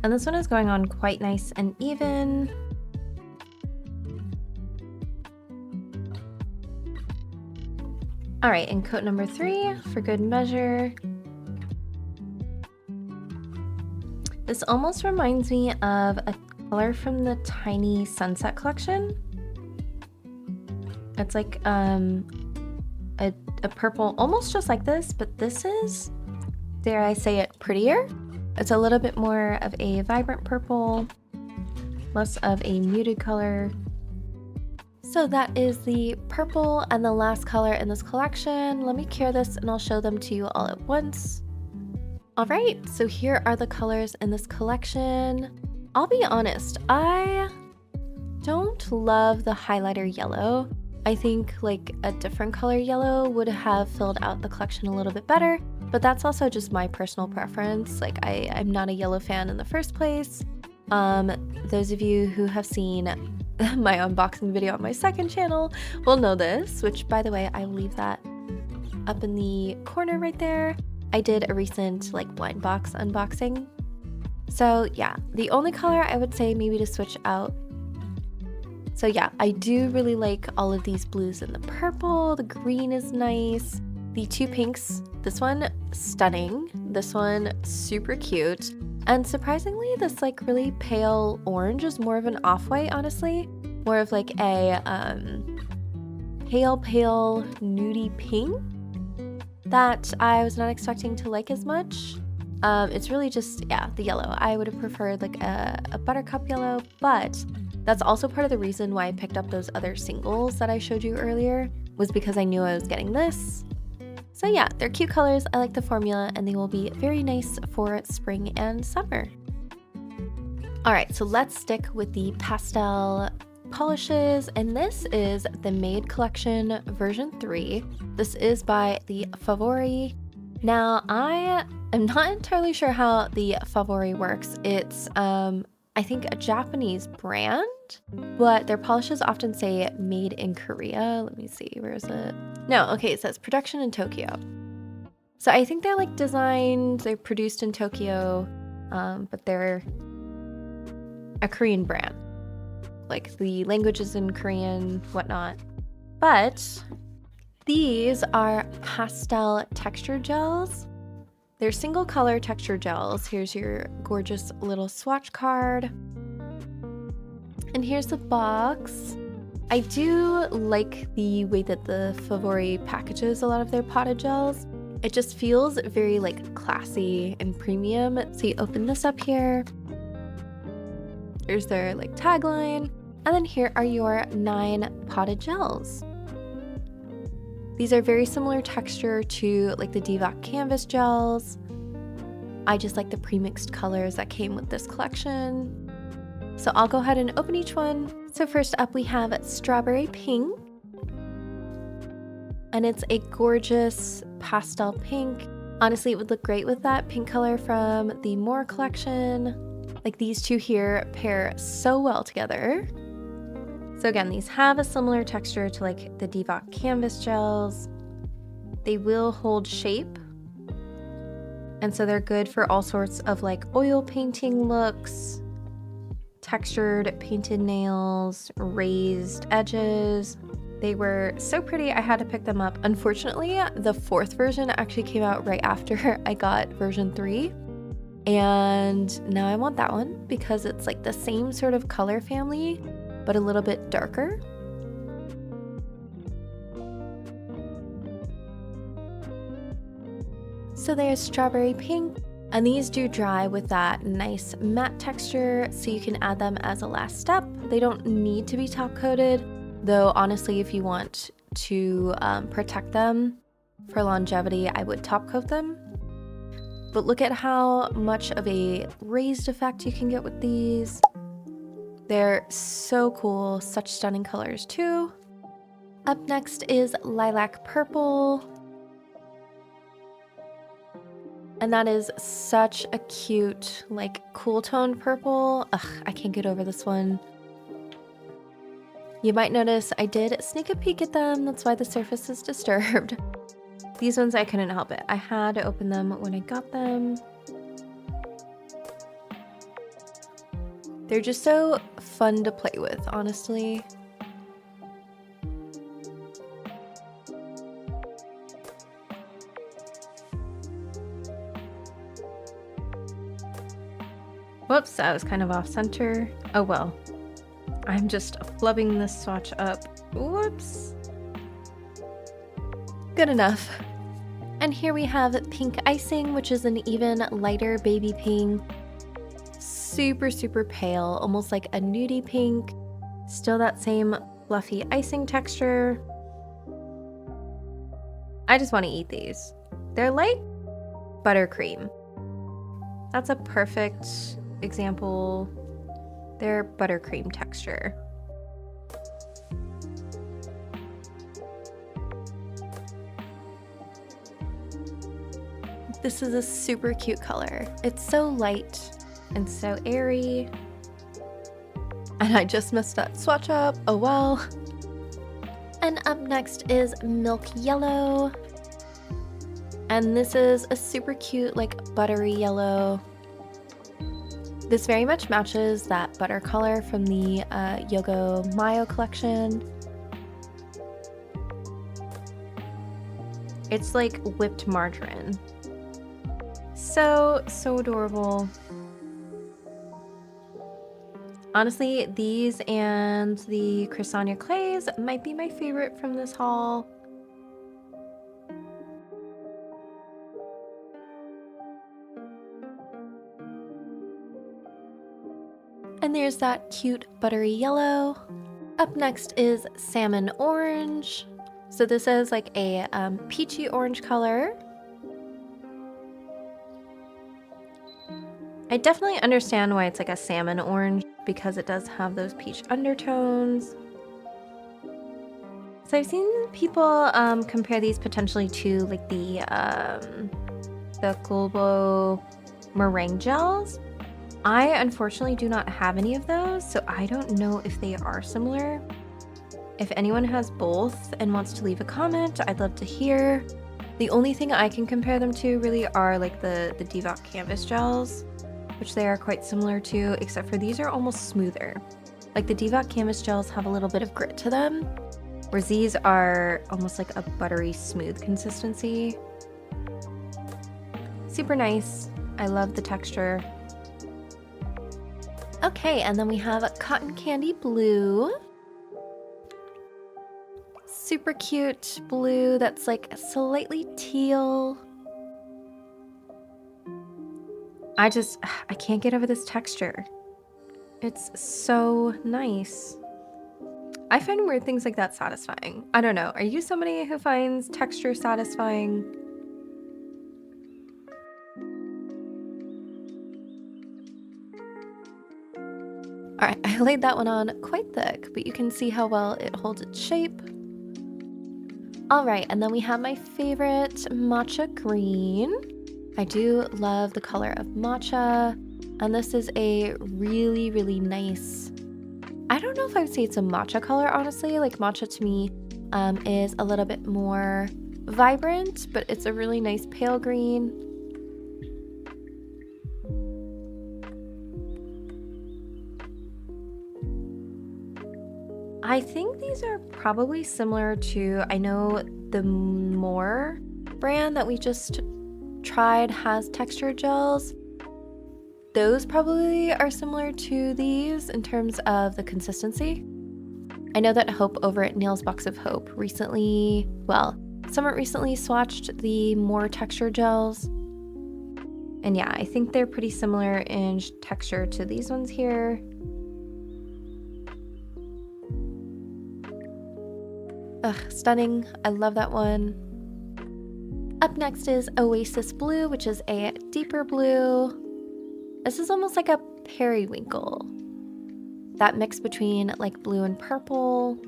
And this one is going on quite nice and even. All right, and coat number 3 for good measure. This almost reminds me of a color from the Tiny Sunset collection. It's like a purple, almost just like this, but this is, dare I say it, prettier. It's a little bit more of a vibrant purple, less of a muted color. So that is the purple and the last color in this collection. Let me cure this and I'll show them to you all at once. All right, so here are the colors in this collection. I'll be honest, I don't love the highlighter yellow. I think like a different color yellow would have filled out the collection a little bit better, but that's also just my personal preference. Like I'm not a yellow fan in the first place. Those of you who have seen my unboxing video on my second channel will know this, which by the way, I will leave that up in the corner right there. I did a recent like blind box unboxing. So yeah, the only color I would say maybe to switch out. So yeah, I do really like all of these blues and the purple. The green is nice. The 2 pinks, this one stunning. This one super cute. And surprisingly, this like really pale orange is more of an off-white, honestly. More of like a pale nudie pink that I was not expecting to like as much. It's really just, yeah, the yellow. I would have preferred like a buttercup yellow, but that's also part of the reason why I picked up those other singles that I showed you earlier, was because I knew I was getting this. So yeah, they're cute colors. I like the formula and they will be very nice for spring and summer. All right, so let's stick with the pastel polishes, and this is the Made Collection version 3. This is by the Favori. Now, I am not entirely sure how the Favori works. It's, I think, a Japanese brand, but their polishes often say made in Korea. Let me see, where is it? No, okay, it says production in Tokyo. So I think they're like designed, they're produced in Tokyo, but they're a Korean brand. Like the language is in Korean, whatnot. But These are pastel texture gels. They're single color texture gels. Here's your gorgeous little swatch card. And here's the box. I do like the way that the Favori packages a lot of their potted gels. It just feels very like classy and premium. So you open this up here. Here's their like tagline. And then here are your 9 potted gels. These are very similar texture to like the Divock canvas gels. I just like the pre-mixed colors that came with this collection. So I'll go ahead and open each one. So first up we have strawberry pink. And it's a gorgeous pastel pink. Honestly, it would look great with that pink color from the More collection. Like these two here pair so well together. So again, these have a similar texture to like the Divock canvas gels. They will hold shape. And so they're good for all sorts of like oil painting looks, textured painted nails, raised edges. They were so pretty, I had to pick them up. Unfortunately, the 4th version actually came out right after I got version 3. And now I want that one because it's like the same sort of color family, but a little bit darker. So there's strawberry pink, and these do dry with that nice matte texture, so you can add them as a last step. They don't need to be top coated, though honestly, if you want to protect them for longevity, I would top coat them. But look at how much of a raised effect you can get with these. They're so cool, such stunning colors too. Up next is lilac purple. And that is such a cute, like cool toned purple. Ugh, I can't get over this one. You might notice I did sneak a peek at them. That's why the surface is disturbed. These ones I couldn't help it. I had to open them when I got them. They're just so fun to play with, honestly. Whoops, that was kind of off center. Oh well. I'm just flubbing this swatch up. Whoops. Good enough. And here we have pink icing, which is an even lighter baby pink. Super, super pale, almost like a nudie pink. Still that same fluffy icing texture. I just want to eat these. They're like buttercream. That's a perfect example. They're buttercream texture. This is a super cute color. It's so light and so airy. And I just messed that swatch up. Oh well. And up next is Milk Yellow. And this is a super cute, like buttery yellow. This very much matches that butter color from the YOGO MAYO collection. It's like whipped margarine. So adorable. Honestly, these and the Crisania clays might be my favorite from this haul. And there's that cute buttery yellow. Up next is salmon orange. So this is like a peachy orange color. I definitely understand why it's like a salmon orange because it does have those peach undertones. So I've seen people compare these potentially to like the Globo meringue gels. I unfortunately do not have any of those, so I don't know if they are similar. If anyone has both and wants to leave a comment, I'd love to hear. The only thing I can compare them to really are like the Divock canvas gels, which they are quite similar to, except for these are almost smoother. Like the Divock canvas gels have a little bit of grit to them, whereas these are almost like a buttery smooth consistency. Super nice. I love the texture. Okay, and then we have a Cotton Candy Blue. Super cute blue that's like slightly teal. I can't get over this texture. It's so nice. I find weird things like that satisfying. I don't know. Are you somebody who finds texture satisfying? All right, I laid that one on quite thick, but you can see how well it holds its shape. All right, and then we have my favorite matcha green. I do love the color of matcha, and this is a really, really nice, I don't know if I would say it's a matcha color, honestly. Like matcha to me is a little bit more vibrant, but it's a really nice pale green. I think these are probably similar to, I know the More brand that we just tried has texture gels. Those probably are similar to these in terms of the consistency. I know that Hope over at Nails Box of Hope recently, somewhat recently swatched the More texture gels. And yeah, I think they're pretty similar in texture to these ones here. Ugh, stunning. I love that one. Up next is Oasis Blue, which is a deeper blue. This is almost like a periwinkle. That mix between like blue and purple.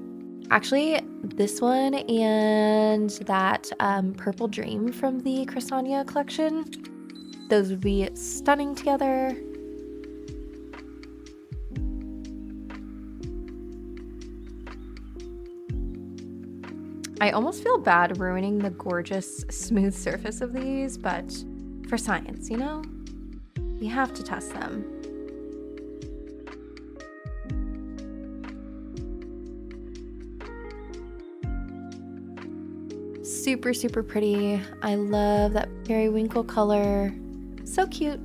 Actually, this one and that Purple Dream from the Crisania collection, those would be stunning together. I almost feel bad ruining the gorgeous smooth surface of these, but for science, you know? We have to test them. Super, super pretty. I love that periwinkle color. So cute.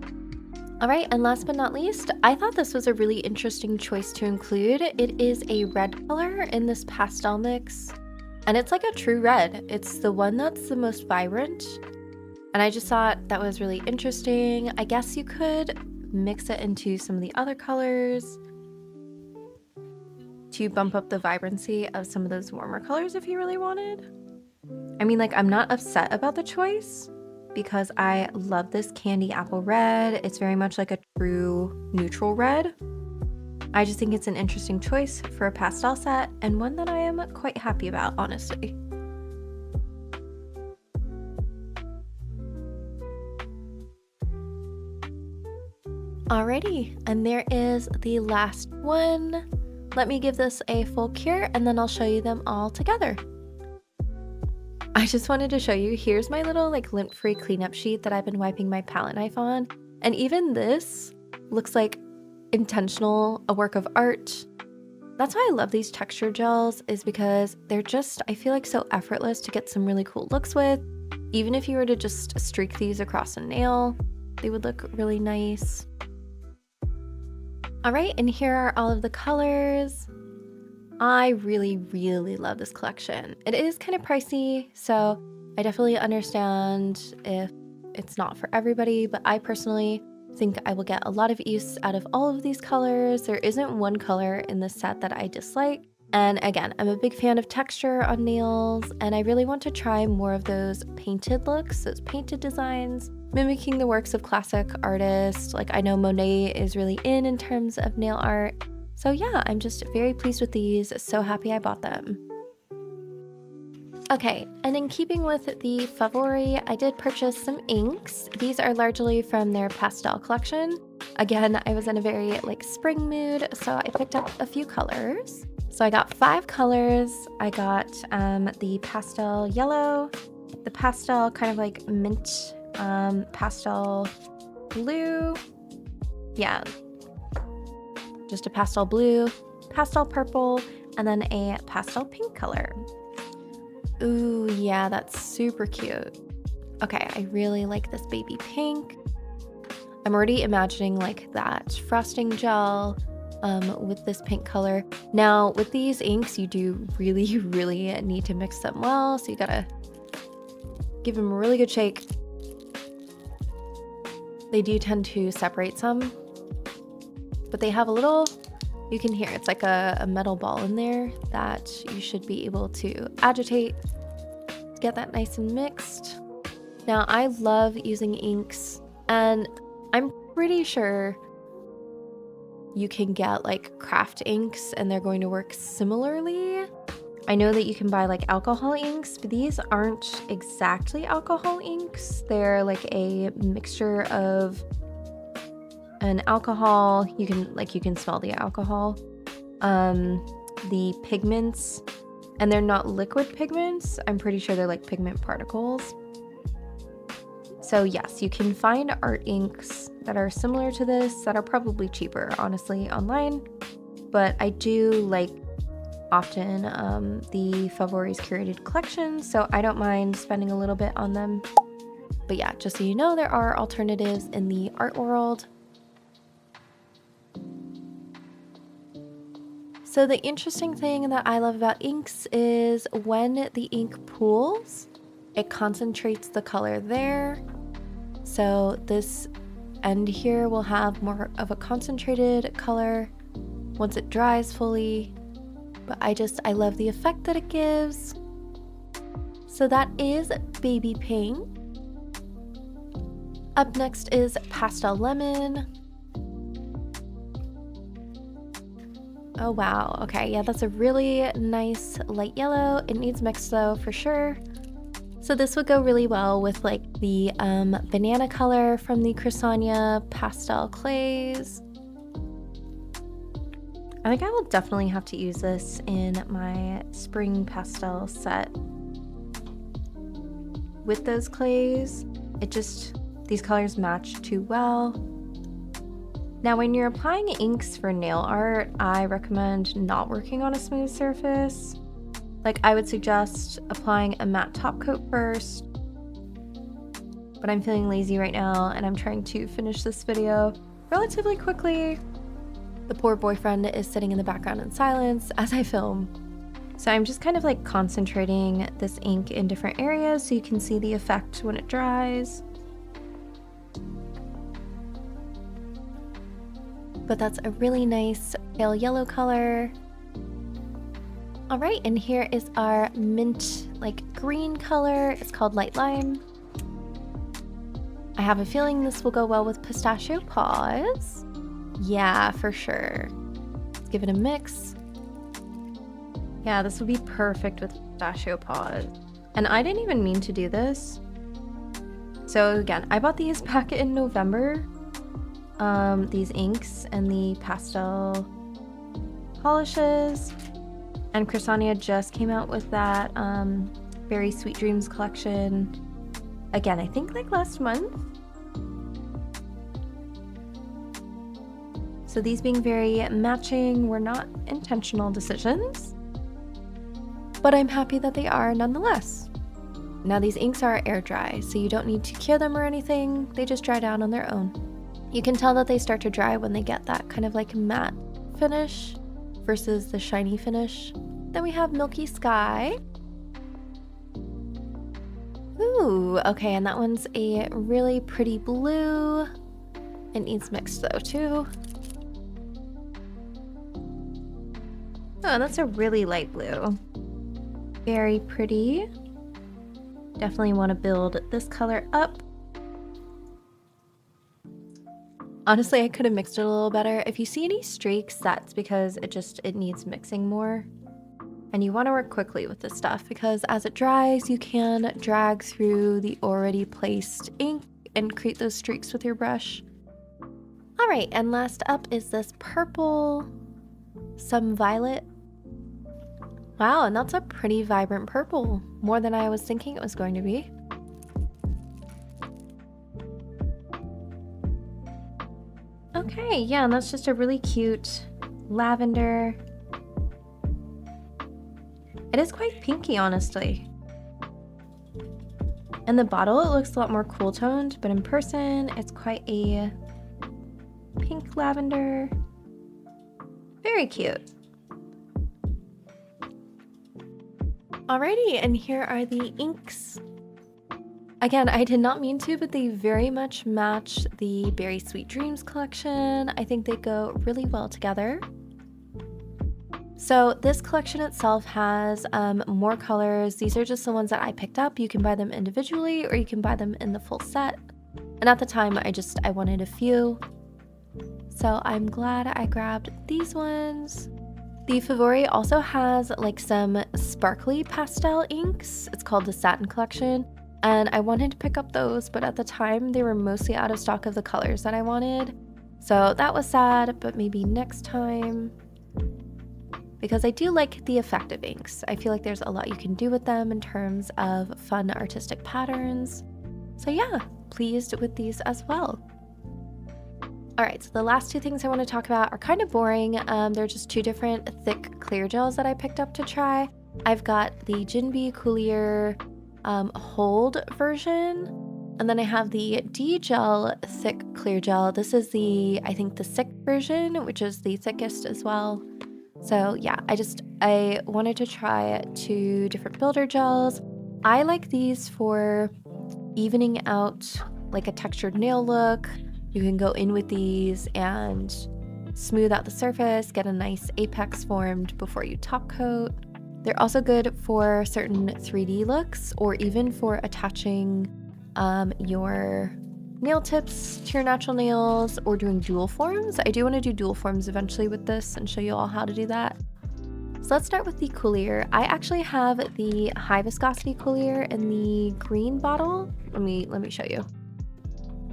All right, and last but not least, I thought this was a really interesting choice to include. It is a red color in this pastel mix. And it's like a true red. It's the one that's the most vibrant. And I just thought that was really interesting. I guess you could mix it into some of the other colors to bump up the vibrancy of some of those warmer colors if you really wanted. I mean, like, I'm not upset about the choice because I love this candy apple red. It's very much like a true neutral red. I just think it's an interesting choice for a pastel set and one that I am quite happy about, honestly. Alrighty, and there is the last one. Let me give this a full cure and then I'll show you them all together. I just wanted to show you, here's my little like lint-free cleanup sheet that I've been wiping my palette knife on. And even this looks like intentional, a work of art. That's why I love these texture gels, is because they're just, I feel like, so effortless to get some really cool looks with. Even if you were to just streak these across a nail, they would look really nice. All right, and here are all of the colors. I really, really love this collection. It is kind of pricey, so I definitely understand if it's not for everybody, but I personally think I will get a lot of use out of all of these colors. There isn't one color in this set that I dislike. And again, I'm a big fan of texture on nails, and I really want to try more of those painted looks, those painted designs, mimicking the works of classic artists. Like, I know Monet is really in terms of nail art. So yeah, I'm just very pleased with these. So happy I bought them. Okay, and in keeping with the Favori, I did purchase some inks. These are largely from their Pastel collection. Again, I was in a very like spring mood, so I picked up a few colors. So I got 5 colors. I got the pastel yellow, the pastel kind of like mint pastel blue. Yeah, just a pastel blue, pastel purple, and then a pastel pink color. Ooh, yeah, that's super cute. Okay, I really like this baby pink. I'm already imagining like that frosting gel with this pink color. Now, with these inks, you do really, really need to mix them well. So you gotta give them a really good shake. They do tend to separate some, but they have a little, you can hear it's like a metal ball in there that you should be able to agitate to get that nice and mixed. Now, I love using inks, and I'm pretty sure you can get like craft inks and they're going to work similarly. I know that you can buy like alcohol inks, but these aren't exactly alcohol inks. They're like a mixture of an alcohol, you can smell the alcohol, the pigments, and they're not liquid pigments. I'm pretty sure they're like pigment particles. So yes, you can find art inks that are similar to this that are probably cheaper, honestly, online. But I do like often the Favori's curated collection, so I don't mind spending a little bit on them. But yeah, just so you know, there are alternatives in the art world. So the interesting thing that I love about inks is when the ink pools, it concentrates the color there. So this end here will have more of a concentrated color once it dries fully. But I love the effect that it gives. So that is baby pink. Up next is pastel lemon. Oh wow, okay, yeah, that's a really nice light yellow. It needs mixed though, for sure. So this would go really well with like the banana color from the Crisania pastel clays. I think I will definitely have to use this in my spring pastel set. With those clays, these colors match too well. Now, when you're applying inks for nail art, I recommend not working on a smooth surface. Like, I would suggest applying a matte top coat first, but I'm feeling lazy right now and I'm trying to finish this video relatively quickly. The poor boyfriend is sitting in the background in silence as I film. So I'm just kind of like concentrating this ink in different areas so you can see the effect when it dries. But that's a really nice pale yellow color. All right, and here is our mint like green color. It's called Light Lime. I have a feeling this will go well with Pistachio Paws. Yeah, for sure. Let's give it a mix. Yeah, this would be perfect with Pistachio Paws. And I didn't even mean to do this. So again, I bought these back in November. These inks and the pastel polishes. And Crisania just came out with that Very Sweet Dreams collection. Again, I think like last month. So these being very matching were not intentional decisions, but I'm happy that they are nonetheless. Now these inks are air dry, so you don't need to cure them or anything. They just dry down on their own. You can tell that they start to dry when they get that kind of like matte finish versus the shiny finish. Then we have Milky Sky. Ooh, okay, and that one's a really pretty blue. It needs mixed though too. Oh, that's a really light blue. Very pretty. Definitely want to build this color up. Honestly, I could have mixed it a little better. If you see any streaks, that's because it needs mixing more. And you want to work quickly with this stuff because as it dries, you can drag through the already placed ink and create those streaks with your brush. All right, and last up is this purple, some violet. Wow, and that's a pretty vibrant purple, more than I was thinking it was going to be. Okay, yeah, and that's just a really cute lavender. It is quite pinky, honestly. In the bottle, it looks a lot more cool toned, but in person, it's quite a pink lavender. Very cute. Alrighty, and here are the inks. Again, I did not mean to, but they very much match the Berry Sweet Dreams collection. I think they go really well together. So this collection itself has more colors. These are just the ones that I picked up. You can buy them individually or you can buy them in the full set. And at the time, I wanted a few. So I'm glad I grabbed these ones. The Favori also has like some sparkly pastel inks. It's called the Satin Collection. And I wanted to pick up those, but at the time they were mostly out of stock of the colors that I wanted. So that was sad, but maybe next time. Because I do like the effective inks. I feel like there's a lot you can do with them in terms of fun artistic patterns. So yeah, pleased with these as well. Alright, so the last two things I want to talk about are kind of boring. They're just two different thick clear gels that I picked up to try. I've got the Jinbei Coulier Hold version, and then I have the D-Gel Thick Clear Gel. This is I think the thick version, which is the thickest as well. So yeah, I wanted to try two different builder gels. I like these for evening out like a textured nail look. You can go in with these and smooth out the surface, get a nice apex formed before you top coat. They're also good for certain 3D looks or even for attaching your nail tips to your natural nails or doing dual forms. I do want to do dual forms eventually with this and show you all how to do that. So let's start with the Coulier. I actually have the high viscosity Coulier in the green bottle. Let me show you.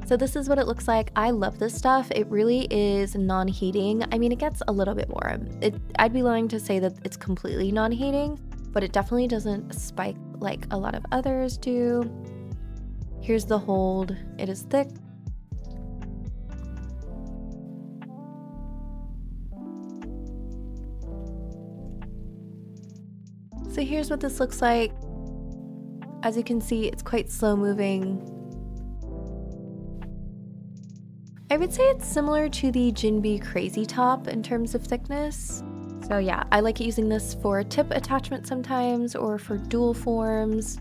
So this is what it looks like. I love this stuff. It really is non-heating. I mean, it gets a little bit warm. I'd be lying to say that it's completely non-heating, but it definitely doesn't spike like a lot of others do. Here's the hold. It is thick. So here's what this looks like. As you can see, it's quite slow moving. I would say it's similar to the Jinbei Crazy Top in terms of thickness. So yeah, I like using this for tip attachment sometimes or for dual forms.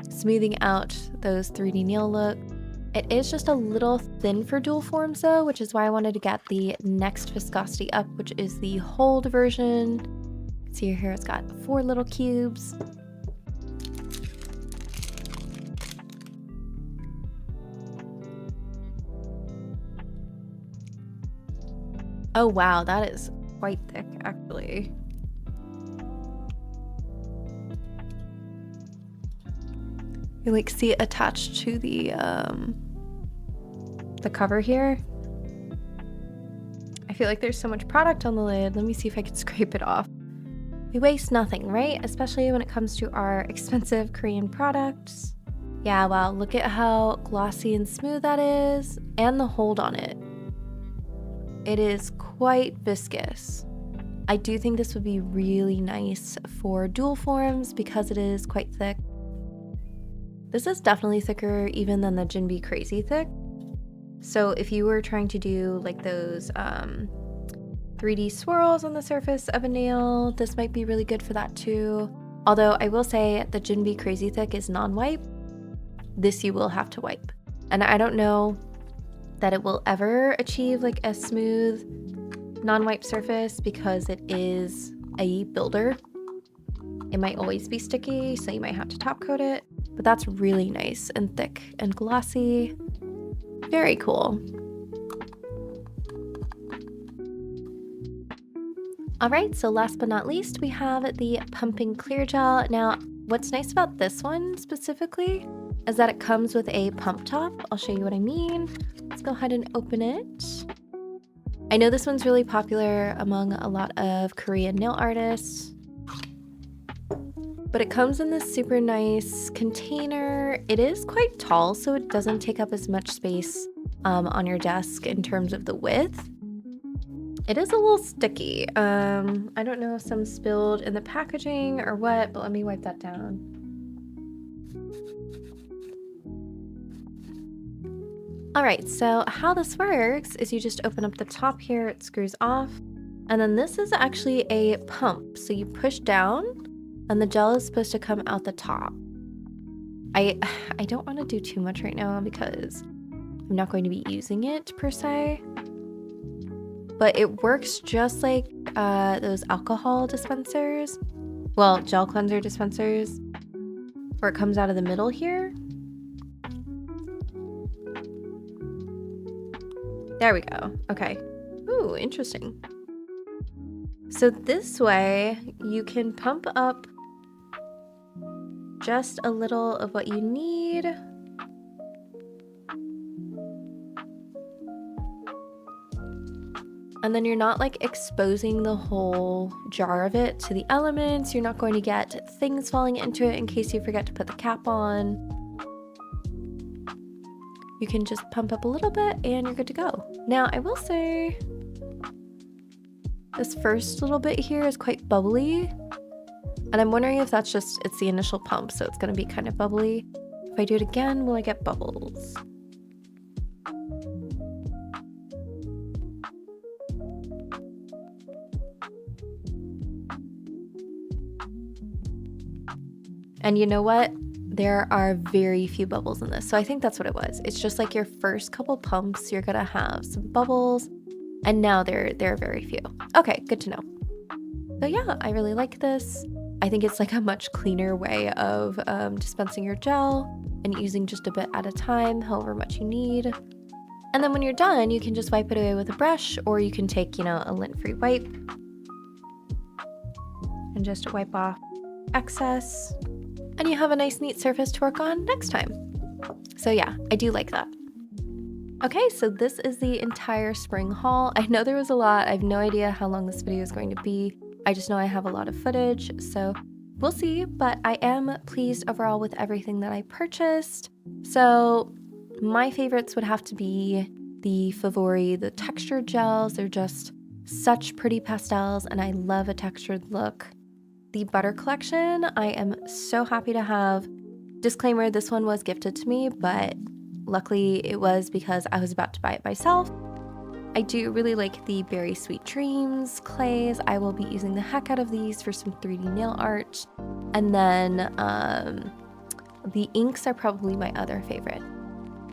Smoothing out those 3D nail look. It is just a little thin for dual forms though, which is why I wanted to get the next viscosity up, which is the Hold version. You can see here it's got 4 little cubes. Oh wow, that is quite thick actually. You like see it attached to the cover here. I feel like there's so much product on the lid. Let me see if I can scrape it off. We waste nothing, right? Especially when it comes to our expensive Korean products. Yeah, wow, look at how glossy and smooth that is, and the hold on it. It is quite viscous. I do think this would be really nice for dual forms because it is quite thick. This is definitely thicker even than the Jinbei Crazy Thick. So if you were trying to do like those 3D swirls on the surface of a nail, this might be really good for that too. Although I will say the Jinbei Crazy Thick is non-wipe. This you will have to wipe. And I don't know that it will ever achieve like a smooth non-wipe surface because it is a builder. It might always be sticky, so you might have to top coat it, but that's really nice and thick and glossy. Very cool. All right, so last but not least, we have the Pumping Clear Gel. Now, what's nice about this one specifically is that it comes with a pump top. I'll show you what I mean. Let's go ahead and open it. I know this one's really popular among a lot of Korean nail artists, but it comes in this super nice container. It is quite tall, so it doesn't take up as much space on your desk in terms of the width. It is a little sticky. I don't know if some spilled in the packaging or what, but let me wipe that down. All right, so how this works is you just open up the top here, it screws off, and then this is actually a pump. So you push down and the gel is supposed to come out the top. I don't want to do too much right now because I'm not going to be using it per se, but it works just like those alcohol dispensers, well, gel cleanser dispensers, where it comes out of the middle here. There we go. Okay. Ooh, interesting. So this way you can pump up just a little of what you need. And then you're not like exposing the whole jar of it to the elements. You're not going to get things falling into it in case you forget to put the cap on. You can just pump up a little bit and you're good to go. Now, I will say this first little bit here is quite bubbly. And I'm wondering if that's just, it's the initial pump, so it's gonna be kind of bubbly. If I do it again, will I get bubbles? And you know what? There are very few bubbles in this. So I think that's what it was. It's just like your first couple pumps, you're gonna have some bubbles, and now there are very few. Okay, good to know. So yeah, I really like this. I think it's like a much cleaner way of dispensing your gel and using just a bit at a time, however much you need. And then when you're done, you can just wipe it away with a brush, or you can take, you know, a lint-free wipe and just wipe off excess. And you have a nice neat surface to work on next time. So yeah, I do like that. Okay, so this is the entire spring haul. I know there was a lot. I have no idea how long this video is going to be. I just know I have a lot of footage, so we'll see. But I am pleased overall with everything that I purchased. So my favorites would have to be the Favori, the textured gels. They're just such pretty pastels, and I love a textured look. The Butter Collection, I am so happy to have. Disclaimer, this one was gifted to me, but luckily it was because I was about to buy it myself. I do really like the Berry Sweet Dreams clays. I will be using the heck out of these for some 3D nail art. And then the inks are probably my other favorite.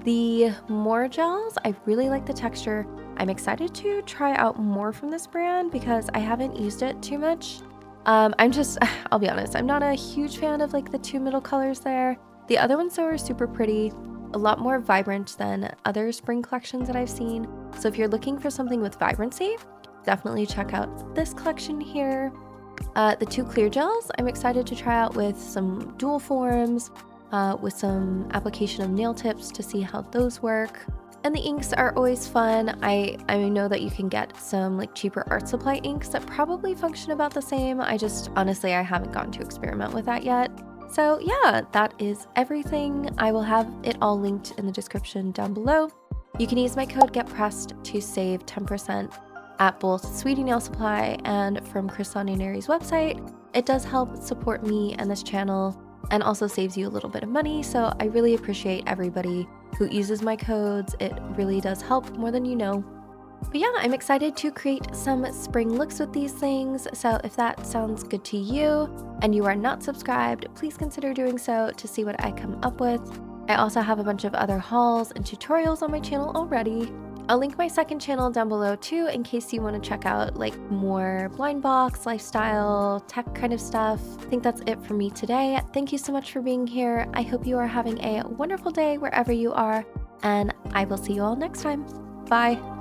The more gels, I really like the texture. I'm excited to try out more from this brand because I haven't used it too much. I'll be honest, I'm not a huge fan of like the two middle colors there. The other ones though are super pretty, a lot more vibrant than other spring collections that I've seen. So if you're looking for something with vibrancy, definitely check out this collection here. The two clear gels, I'm excited to try out with some dual forms, with some application of nail tips to see how those work. And the inks are always fun. I know that you can get some like cheaper art supply inks that probably function about the same. Honestly, I haven't gotten to experiment with that yet. So yeah, that is everything. I will have it all linked in the description down below. You can use my code GETPRESSED to save 10% at both Sweetie Nail Supply and from Crisania Neri's website. It does help support me and this channel and also saves you a little bit of money. So I really appreciate everybody who uses my codes. It really does help more than you know. But yeah, I'm excited to create some spring looks with these things. So if that sounds good to you and you are not subscribed, please consider doing so to see what I come up with. I also have a bunch of other hauls and tutorials on my channel already. I'll link my second channel down below too in case you want to check out like more blind box, lifestyle, tech kind of stuff. I think that's it for me today. Thank you so much for being here. I hope you are having a wonderful day wherever you are, and I will see you all next time. Bye.